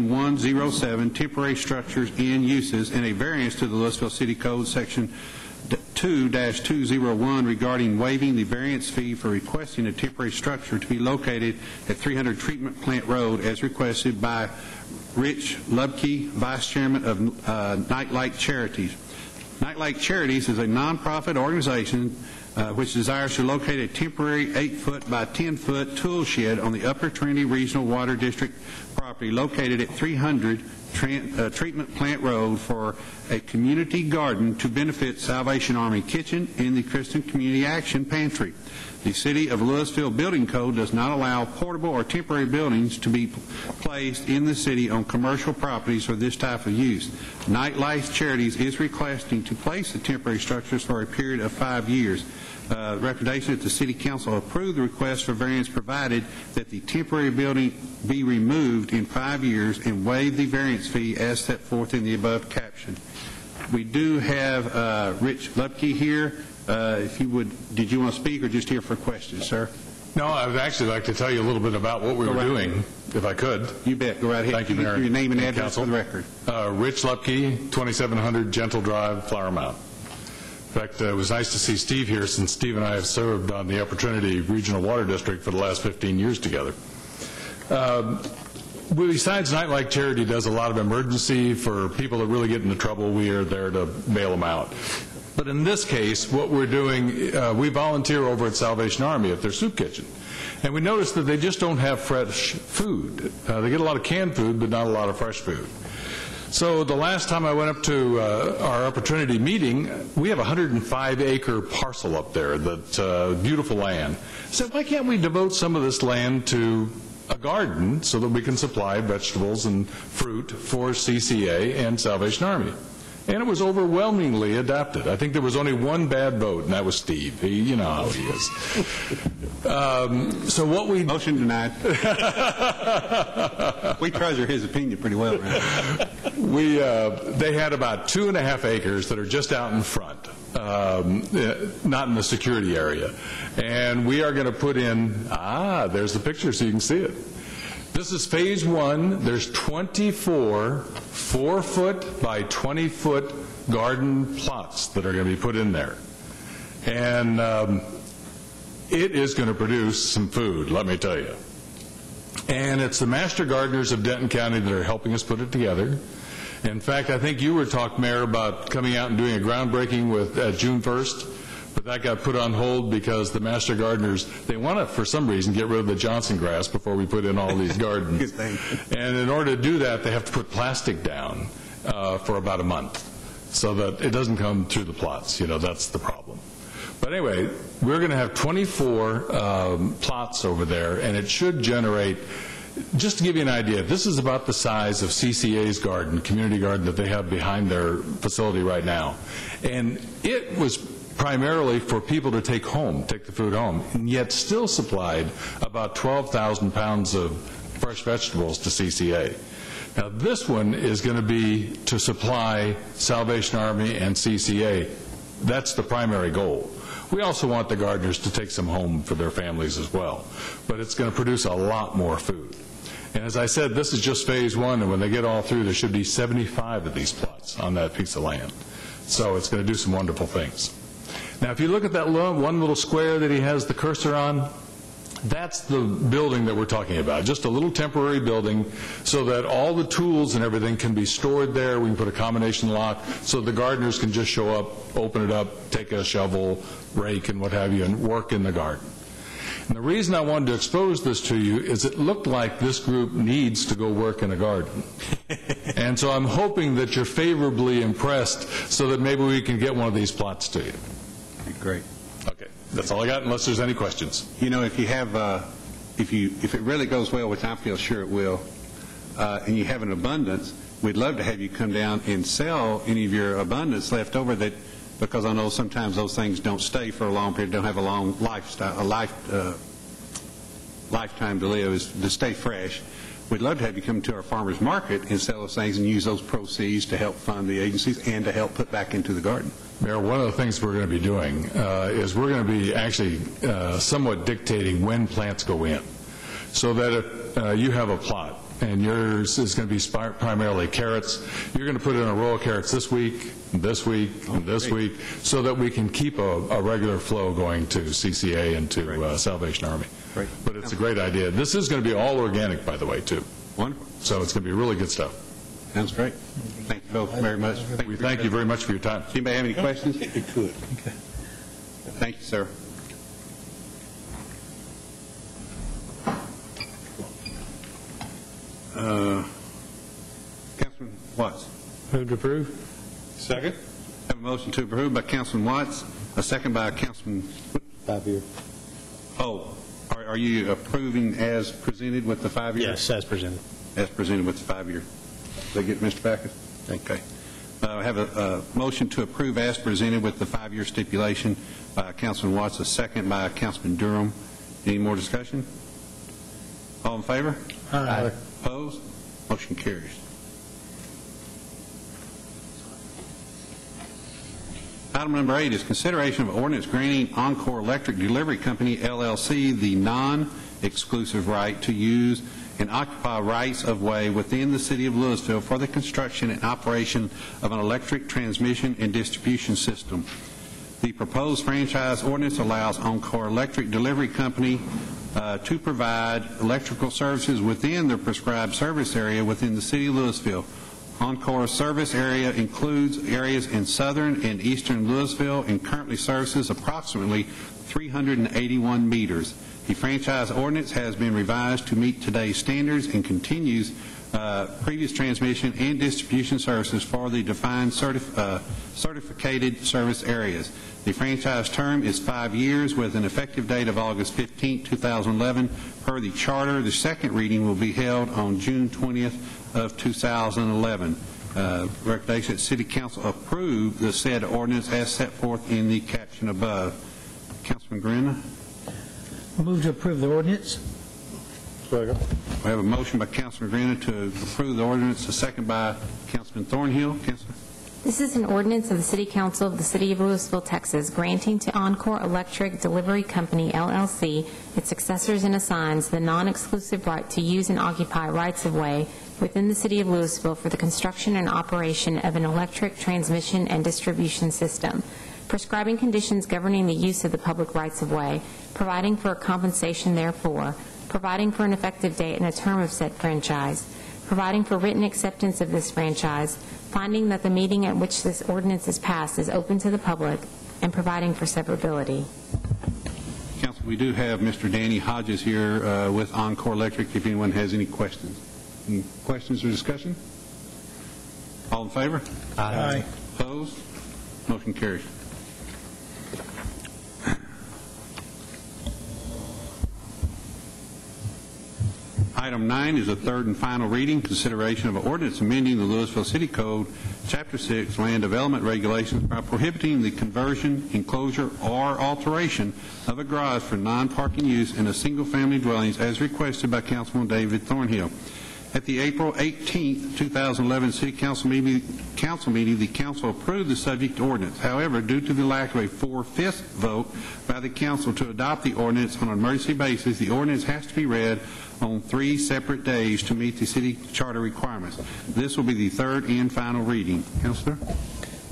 107, Temporary Structures and Uses, and a variance to the Louisville City Code, Section 2-201, regarding waiving the variance fee for requesting a temporary structure to be located at 300 Treatment Plant Road, as requested by Rich Lubke, Vice Chairman of Nightlight Charities. Nightlight Charities is a nonprofit organization which desires to locate a temporary 8-foot by 10-foot tool shed on the Upper Trinity Regional Water District property located at 300 Treatment Plant Road for a community garden to benefit Salvation Army Kitchen and the Christian Community Action Pantry. The City of Louisville Building Code does not allow portable or temporary buildings to be placed in the city on commercial properties for this type of use. Nightlight Charities is requesting to place the temporary structures for a period of 5 years. Recommendation that the City Council approve the request for variance, provided that the temporary building be removed in 5 years and waive the variance fee as set forth in the above caption. We do have Rich Lubke here. If you would, did you want to speak or just here for questions, sir? No, I would actually like to tell you a little bit about what we were doing, if I could. You bet. Go right ahead. Thank you, Mayor. Your name and address Council. for the record. Rich Lupke, 2700 Gentle Drive, Flower Mound. In fact, it was nice to see Steve here, since Steve and I have served on the Upper Trinity Regional Water District for the last 15 years together. Besides Nightlight Charity does a lot of emergency for people that really get into trouble, we are there to bail them out. But in this case, what we're doing, we volunteer over at Salvation Army at their soup kitchen. And we noticed that they just don't have fresh food. They get a lot of canned food, but not a lot of fresh food. So the last time I went up to our Upper Trinity meeting, we have a 105-acre parcel up there, that beautiful land. I said, why can't we devote some of this land to a garden so that we can supply vegetables and fruit for CCA and Salvation Army? And it was overwhelmingly adopted. I think there was only one bad vote, and that was Steve. You know how he is. So what we... Motion denied. We treasure his opinion pretty well, right? They had about 2.5 acres that are just out in front. not in the security area. And we are going to put in, there's the picture so you can see it. This is phase 1. There's 24 4-foot by 20-foot garden plots that are going to be put in there. And it is going to produce some food, let me tell you. And it's the master gardeners of Denton County that are helping us put it together. In fact, I think you were talking, Mayor, about coming out and doing a groundbreaking with June 1st, but that got put on hold because the master gardeners, they want to, for some reason, get rid of the Johnson grass before we put in all these gardens. And in order to do that, they have to put plastic down for about a month so that it doesn't come through the plots. You know, that's the problem. But anyway, we're going to have 24 plots over there, and it should generate, just to give you an idea, this is about the size of CCA's garden, community garden that they have behind their facility right now. And it was primarily for people to take the food home, and yet still supplied about 12,000 pounds of fresh vegetables to CCA. Now this one is going to be to supply Salvation Army and CCA. That's the primary goal. We also want the gardeners to take some home for their families as well, but it's going to produce a lot more food. And as I said, this is just phase 1, and when they get all through, there should be 75 of these plots on that piece of land. So it's going to do some wonderful things. Now, if you look at that one little square that he has the cursor on, that's the building that we're talking about, just a little temporary building so that all the tools and everything can be stored there. We can put a combination lock so the gardeners can just show up, open it up, take a shovel, rake, and what have you, and work in the garden. And the reason I wanted to expose this to you is it looked like this group needs to go work in a garden. And so I'm hoping that you're favorably impressed so that maybe we can get one of these plots to you. Great. Okay. That's all I got, unless there's any questions. You know, if you have, if it really goes well, which I feel sure it will, and you have an abundance, we'd love to have you come down and sell any of your abundance left over, that, because I know sometimes those things don't stay for a long period, don't have a long lifestyle, lifetime to live, is to stay fresh. We'd love to have you come to our farmers market and sell those things and use those proceeds to help fund the agencies and to help put back into the garden. Mayor, one of the things we're going to be doing is we're going to be actually somewhat dictating when plants go in, so that if you have a plot and yours is going to be primarily carrots, you're going to put in a row of carrots this week, and this week, and this week, so that we can keep a regular flow going to CCA and to Salvation Army. Great. But it's a great idea. This is going to be all organic, by the way, too. Wonderful. So it's going to be really good stuff. Sounds great. Thank you both very much. We thank you very much for your time. Does anybody have any questions? It could. Okay. Thank you, sir. Councilman Watts. Move to approve. Second. Have a motion to approve by Councilman Watts, a second by Councilman 5-year. Oh, are you approving as presented with the 5-year? Yes, as presented. As presented with the 5-year. Did I get Mr. Backus? Okay. I have a motion to approve as presented with the 5-year stipulation by Councilman Watts, a second by Councilman Durham. Any more discussion? All in favor? Aye. Opposed? Motion carries. Item number 8 is consideration of ordinance granting Encore Electric Delivery Company, LLC, the non-exclusive right to use and occupy rights of way within the city of Louisville for the construction and operation of an electric transmission and distribution system. The proposed franchise ordinance allows Encore Electric Delivery Company to provide electrical services within their prescribed service area within the city of Louisville. Encore's service area includes areas in southern and eastern Louisville and currently services approximately 381 meters. The franchise ordinance has been revised to meet today's standards and continues previous transmission and distribution services for the defined certificated service areas. The franchise term is 5 years with an effective date of August 15, 2011. Per the charter, the second reading will be held on June 20th of 2011. Recommendation that City Council approve the said ordinance as set forth in the caption above. Councilman Green. Move to approve the ordinance. Second. We have a motion by Councilman Green to approve the ordinance, a second by Councilman Thornhill. Councilman. This is an ordinance of the City Council of the City of Louisville, Texas, granting to Encore Electric Delivery Company, LLC, its successors and assigns the non-exclusive right to use and occupy rights-of-way within the City of Louisville for the construction and operation of an electric transmission and distribution system, prescribing conditions governing the use of the public rights-of-way, providing for a compensation therefor, providing for an effective date and a term of said franchise, providing for written acceptance of this franchise, finding that the meeting at which this ordinance is passed is open to the public, and providing for severability. Council, we do have Mr. Danny Hodges here with Encore Electric, if anyone has any questions. Any questions or discussion? All in favor? Aye. Opposed? Motion carries. Item 9 is a third and final reading, consideration of an ordinance amending the Louisville City Code, Chapter 6, Land Development Regulations by prohibiting the conversion, enclosure, or alteration of a garage for non-parking use in a single-family dwellings as requested by Councilman David Thornhill. At the April 18, 2011 City Council meeting, the Council approved the subject ordinance. However, due to the lack of a 4/5 vote by the Council to adopt the ordinance on an emergency basis, the ordinance has to be read on 3 separate days to meet the city charter requirements. This will be the third and final reading. Councilor?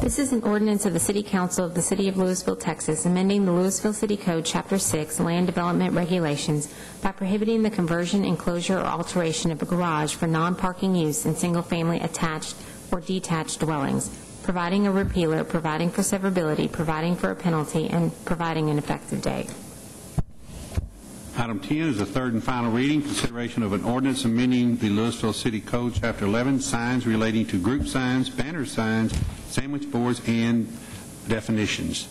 This is an ordinance of the City Council of the City of Louisville, Texas, amending the Louisville City Code, Chapter 6, Land Development Regulations by prohibiting the conversion, enclosure, or alteration of a garage for non-parking use in single-family attached or detached dwellings, providing a repealer, providing for severability, providing for a penalty, and providing an effective date. Item 10 is the third and final reading, consideration of an ordinance amending the Louisville City Code, Chapter 11, signs relating to group signs, banner signs, sandwich boards, and definitions.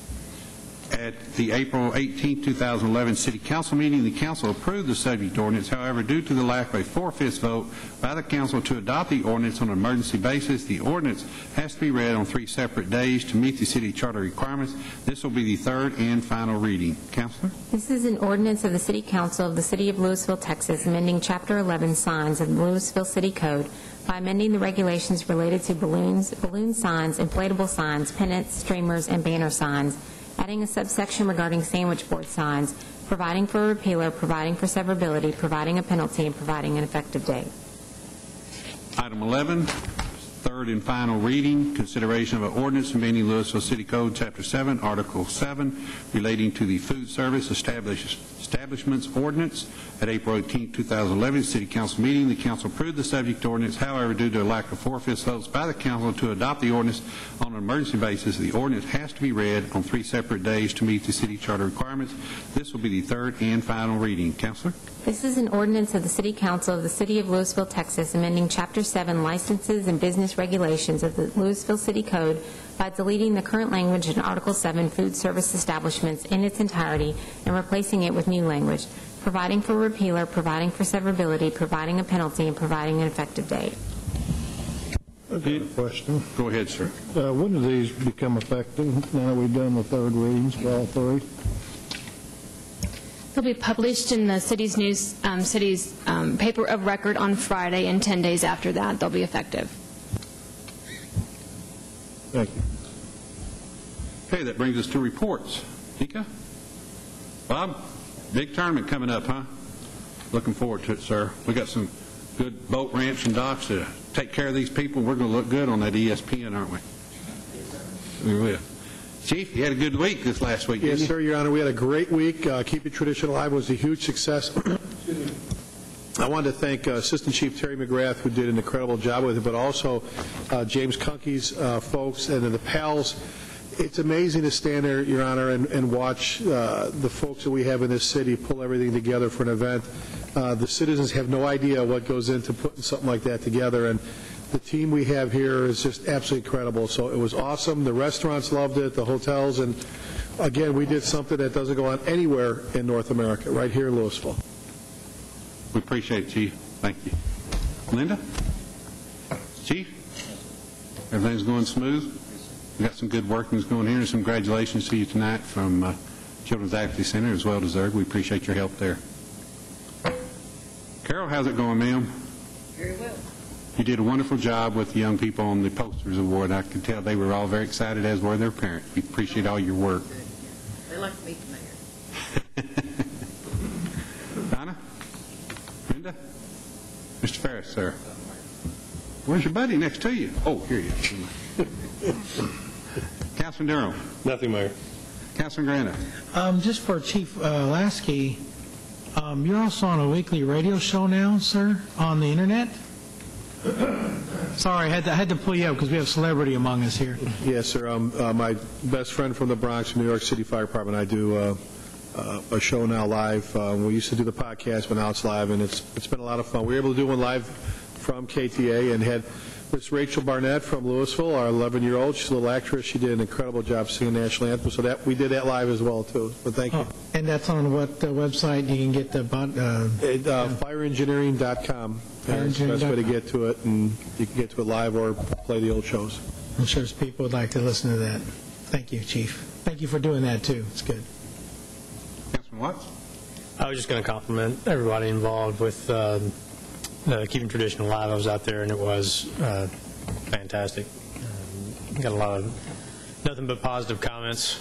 At the April 18, 2011 City Council meeting, the Council approved the subject ordinance. However, due to the lack of a 4/5 vote by the Council to adopt the ordinance on an emergency basis, the ordinance has to be read on 3 separate days to meet the city charter requirements. This will be the third and final reading. Councilor? This is an ordinance of the City Council of the City of Louisville, Texas, amending Chapter 11, signs of the Louisville City Code by amending the regulations related to balloons, balloon signs, inflatable signs, pennants, streamers, and banner signs, adding a subsection regarding sandwich board signs, providing for a repealer, providing for severability, providing a penalty, and providing an effective date. Item 11, third and final reading, consideration of an ordinance amending Louisville City Code, Chapter 7, Article 7, relating to the food service establishments ordinance. At April 18, 2011 City Council meeting, the Council approved the subject ordinance. However, due to a lack of 4/5 votes by the Council to adopt the ordinance on an emergency basis, the ordinance has to be read on 3 separate days to meet the city charter requirements. This will be the third and final reading. Councilor? This is an ordinance of the City Council of the City of Louisville, Texas, amending Chapter 7, Licenses and Business Regulations of the Louisville City Code by deleting the current language in Article 7, Food Service Establishments, in its entirety and replacing it with new language, providing for repealer, providing for severability, providing a penalty, and providing an effective date. I've got a question. Go ahead, sir. When do these become effective, now that we've done the third readings for all 3? They'll be published in the city's news, city's paper of record on Friday, and 10 days after that, they'll be effective. Thank you. Okay, that brings us to reports. Nika? Bob? Big tournament coming up, huh? Looking forward to it, sir. We got some good boat ramps and docks to take care of these people. We're going to look good on that ESPN, aren't we? We will. Chief, you had a good week this last week, didn't Yes, you? sir, Your Honor. We had a great week. Keep It Tradition Alive was a huge success. I wanted to thank Assistant Chief Terry McGrath, who did an incredible job with it, but also James Kunke's folks and then the PALs. It's amazing to stand there, Your Honor, and watch the folks that we have in this city pull everything together for an event. The citizens have no idea what goes into putting something like that together, and the team we have here is just absolutely incredible. So it was awesome. The restaurants loved it, the hotels, and again, we did something that doesn't go on anywhere in North America, right here in Louisville. We appreciate it, Chief. Thank you. Linda? Chief? Everything's going smooth? We got some good workings going here, and some congratulations to you tonight from Children's Activity Center, as well deserved. We appreciate your help there. Carol, how's it going, ma'am? Very well. you did a wonderful job with the young people on the Posters Award. I could tell they were all very excited, as were their parents. We appreciate all your work. They like to meet the mayor. Donna? Brenda? Mr. Ferris, sir. Where's your buddy next to you? Oh, here he is. Councilman Durham? Nothing, Mayor. Councilman Granda? Just for Chief Lasky, you're also on a weekly radio show now, sir, on the internet? Sorry, I had to pull you up because we have celebrity among us here. Yes, sir. My best friend from the Bronx, New York City Fire Department, I do a show now live. We used to do the podcast, but now it's live, and it's been a lot of fun. We were able to do one live from KTA and had Miss Rachel Barnett from Louisville, our 11-year-old. She's a little actress. She did an incredible job singing national anthem. So that we did that live as well, too. But thank you. And that's on what website you can get the... fireengineering.com. That's the best way to get to it, and you can get to it live or play the old shows. I'm sure people would like to listen to that. Thank you, Chief. Thank you for doing that, too. It's good. Councilman Watts? I was just going to compliment everybody involved with keeping tradition alive. I was out there, and it was fantastic. Got a lot of nothing but positive comments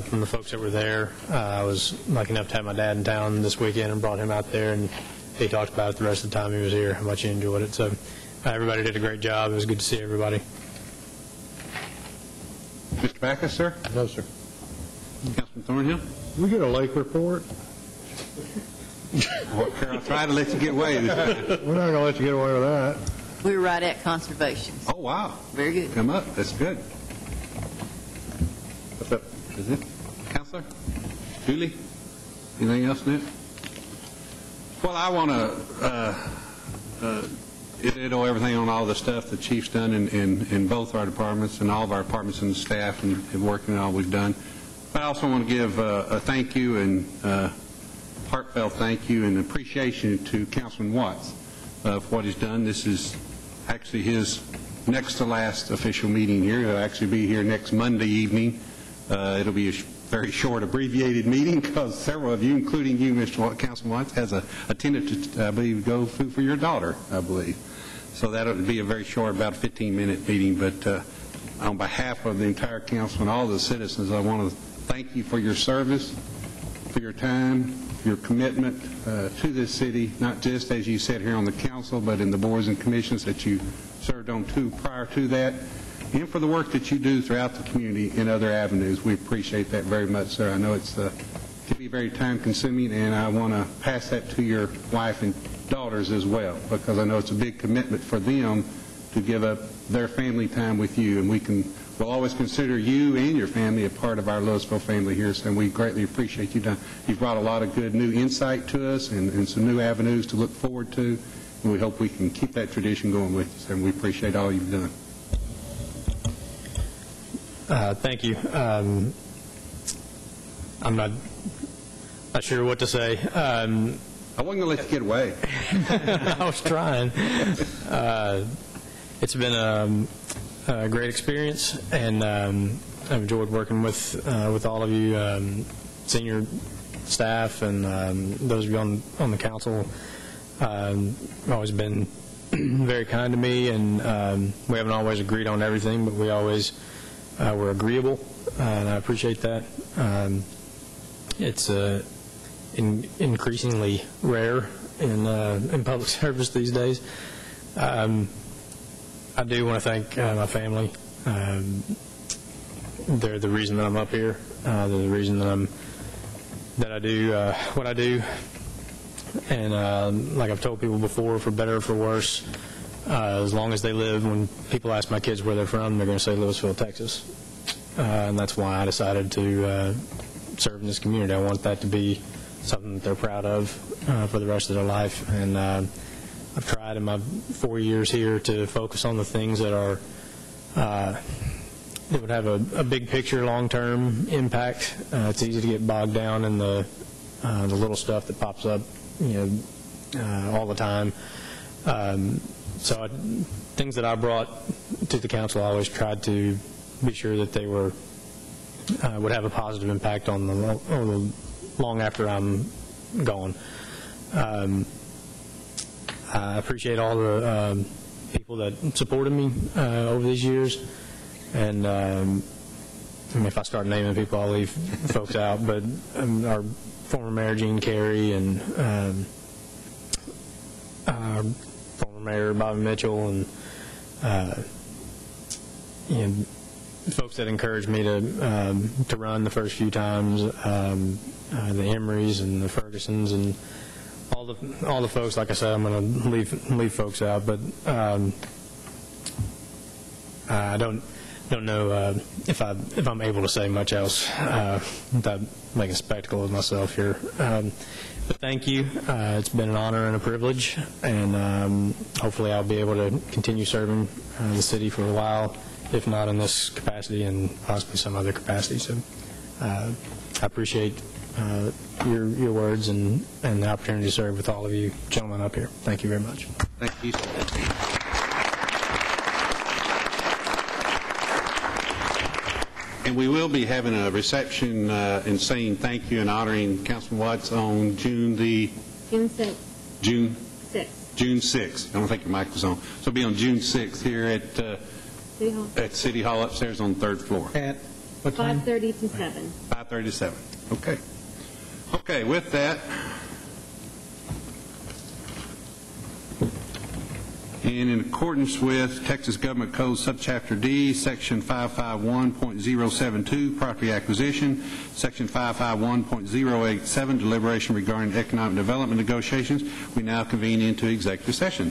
from the folks that were there. I was lucky enough to have my dad in town this weekend and brought him out there, and he talked about it the rest of the time he was here, how much he enjoyed it. So everybody did a great job. It was good to see everybody. Mr. Backus, sir? No, sir. Councilman Thornhill? We get a lake report? I'll try to let you get away. We're not going to let you get away with that. We were right at conservation. Oh, wow. Very good. Come up. That's good. What's up? Is it? Counselor? Julie? Anything else, Nick? Well, I want to ditto everything on all the stuff the Chief's done in both our departments and all of our departments and the staff and working on all we've done. But I also want to give a thank you and heartfelt thank you and appreciation to Councilman Watts for what he's done. This is actually his next to last official meeting here. He'll actually be here next Monday evening. It'll be a very short, abbreviated meeting because several of you, including you, Mr. Councilman Watts, has attended to, I believe, go food for your daughter, I believe. So that'll be a very short, about 15-minute meeting. But on behalf of the entire council and all the citizens, I want to thank you for your service, for your time, your commitment to this city, not just as you sat here on the council, but in the boards and commissions that you served on prior to that, and for the work that you do throughout the community in other avenues. We appreciate that very much, sir. I know it can be very time-consuming, and I want to pass that to your wife and daughters as well, because I know it's a big commitment for them to give up their family time with you, and we'll always consider you and your family a part of our Louisville family here, so we greatly appreciate you've brought a lot of good new insight to us and some new avenues to look forward to, and we hope we can keep that tradition going with us, and we appreciate all you've done. Thank you. I'm not sure what to say. I wasn't going to let you get away. I was trying. It's been a great experience, and I've enjoyed working with all of you, senior staff, and those of you on the council. Always been very kind to me, and we haven't always agreed on everything, but we always were agreeable, and I appreciate that. It's increasingly rare in public service these days. I do want to thank my family. They're the reason that I'm up here. They're the reason that I do what I do. And like I've told people before, for better or for worse, as long as they live, when people ask my kids where they're from, they're going to say Louisville, Texas. And that's why I decided to serve in this community. I want that to be something that they're proud of for the rest of their life. And I've tried in my 4 years here to focus on the things that are that would have a big picture, long-term impact. It's easy to get bogged down in the little stuff that pops up, all the time. So things that I brought to the council, I always tried to be sure that they would have a positive impact on the long after I'm gone. I appreciate all the people that supported me over these years. And I mean, if I start naming people, I'll leave folks out. But our former Mayor Gene Carey and former Mayor Bobby Mitchell and folks that encouraged me to run the first few times, the Emerys and the Fergusons and all the folks. Like I said, I'm going to leave folks out, but I don't know if I'm able to say much else without making a spectacle of myself here. But thank you. It's been an honor and a privilege, and hopefully I'll be able to continue serving the city for a while, if not in this capacity and possibly some other capacity. So I appreciate your words and the opportunity to serve with all of you gentlemen up here. Thank you very much. Thank you. And we will be having a reception and saying thank you and honoring Councilman Watts on June 6th. June 6th. I don't think your mic was on. So it'll be on June 6th here at City Hall upstairs on the third floor. At what time? 5:30 to 7. 5:30 to 7. Okay. Okay, with that, and in accordance with Texas Government Code Subchapter D, Section 551.072, Property Acquisition, Section 551.087, Deliberation regarding Economic Development Negotiations, we now convene into executive session.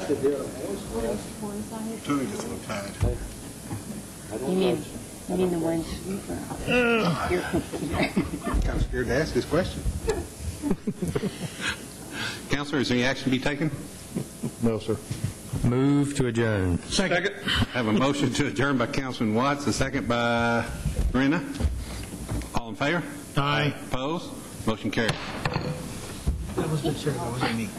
actually did a horse class. Two just look tired. You mean the ones Kind of scared to ask this question. Counselor, is any action to be taken? No, sir. Move to adjourn. Second. Have a motion to adjourn by Councilman Watts, a second by Brenna. All in favor? Aye. Opposed? Motion carried. That was the chair, that wasn't me.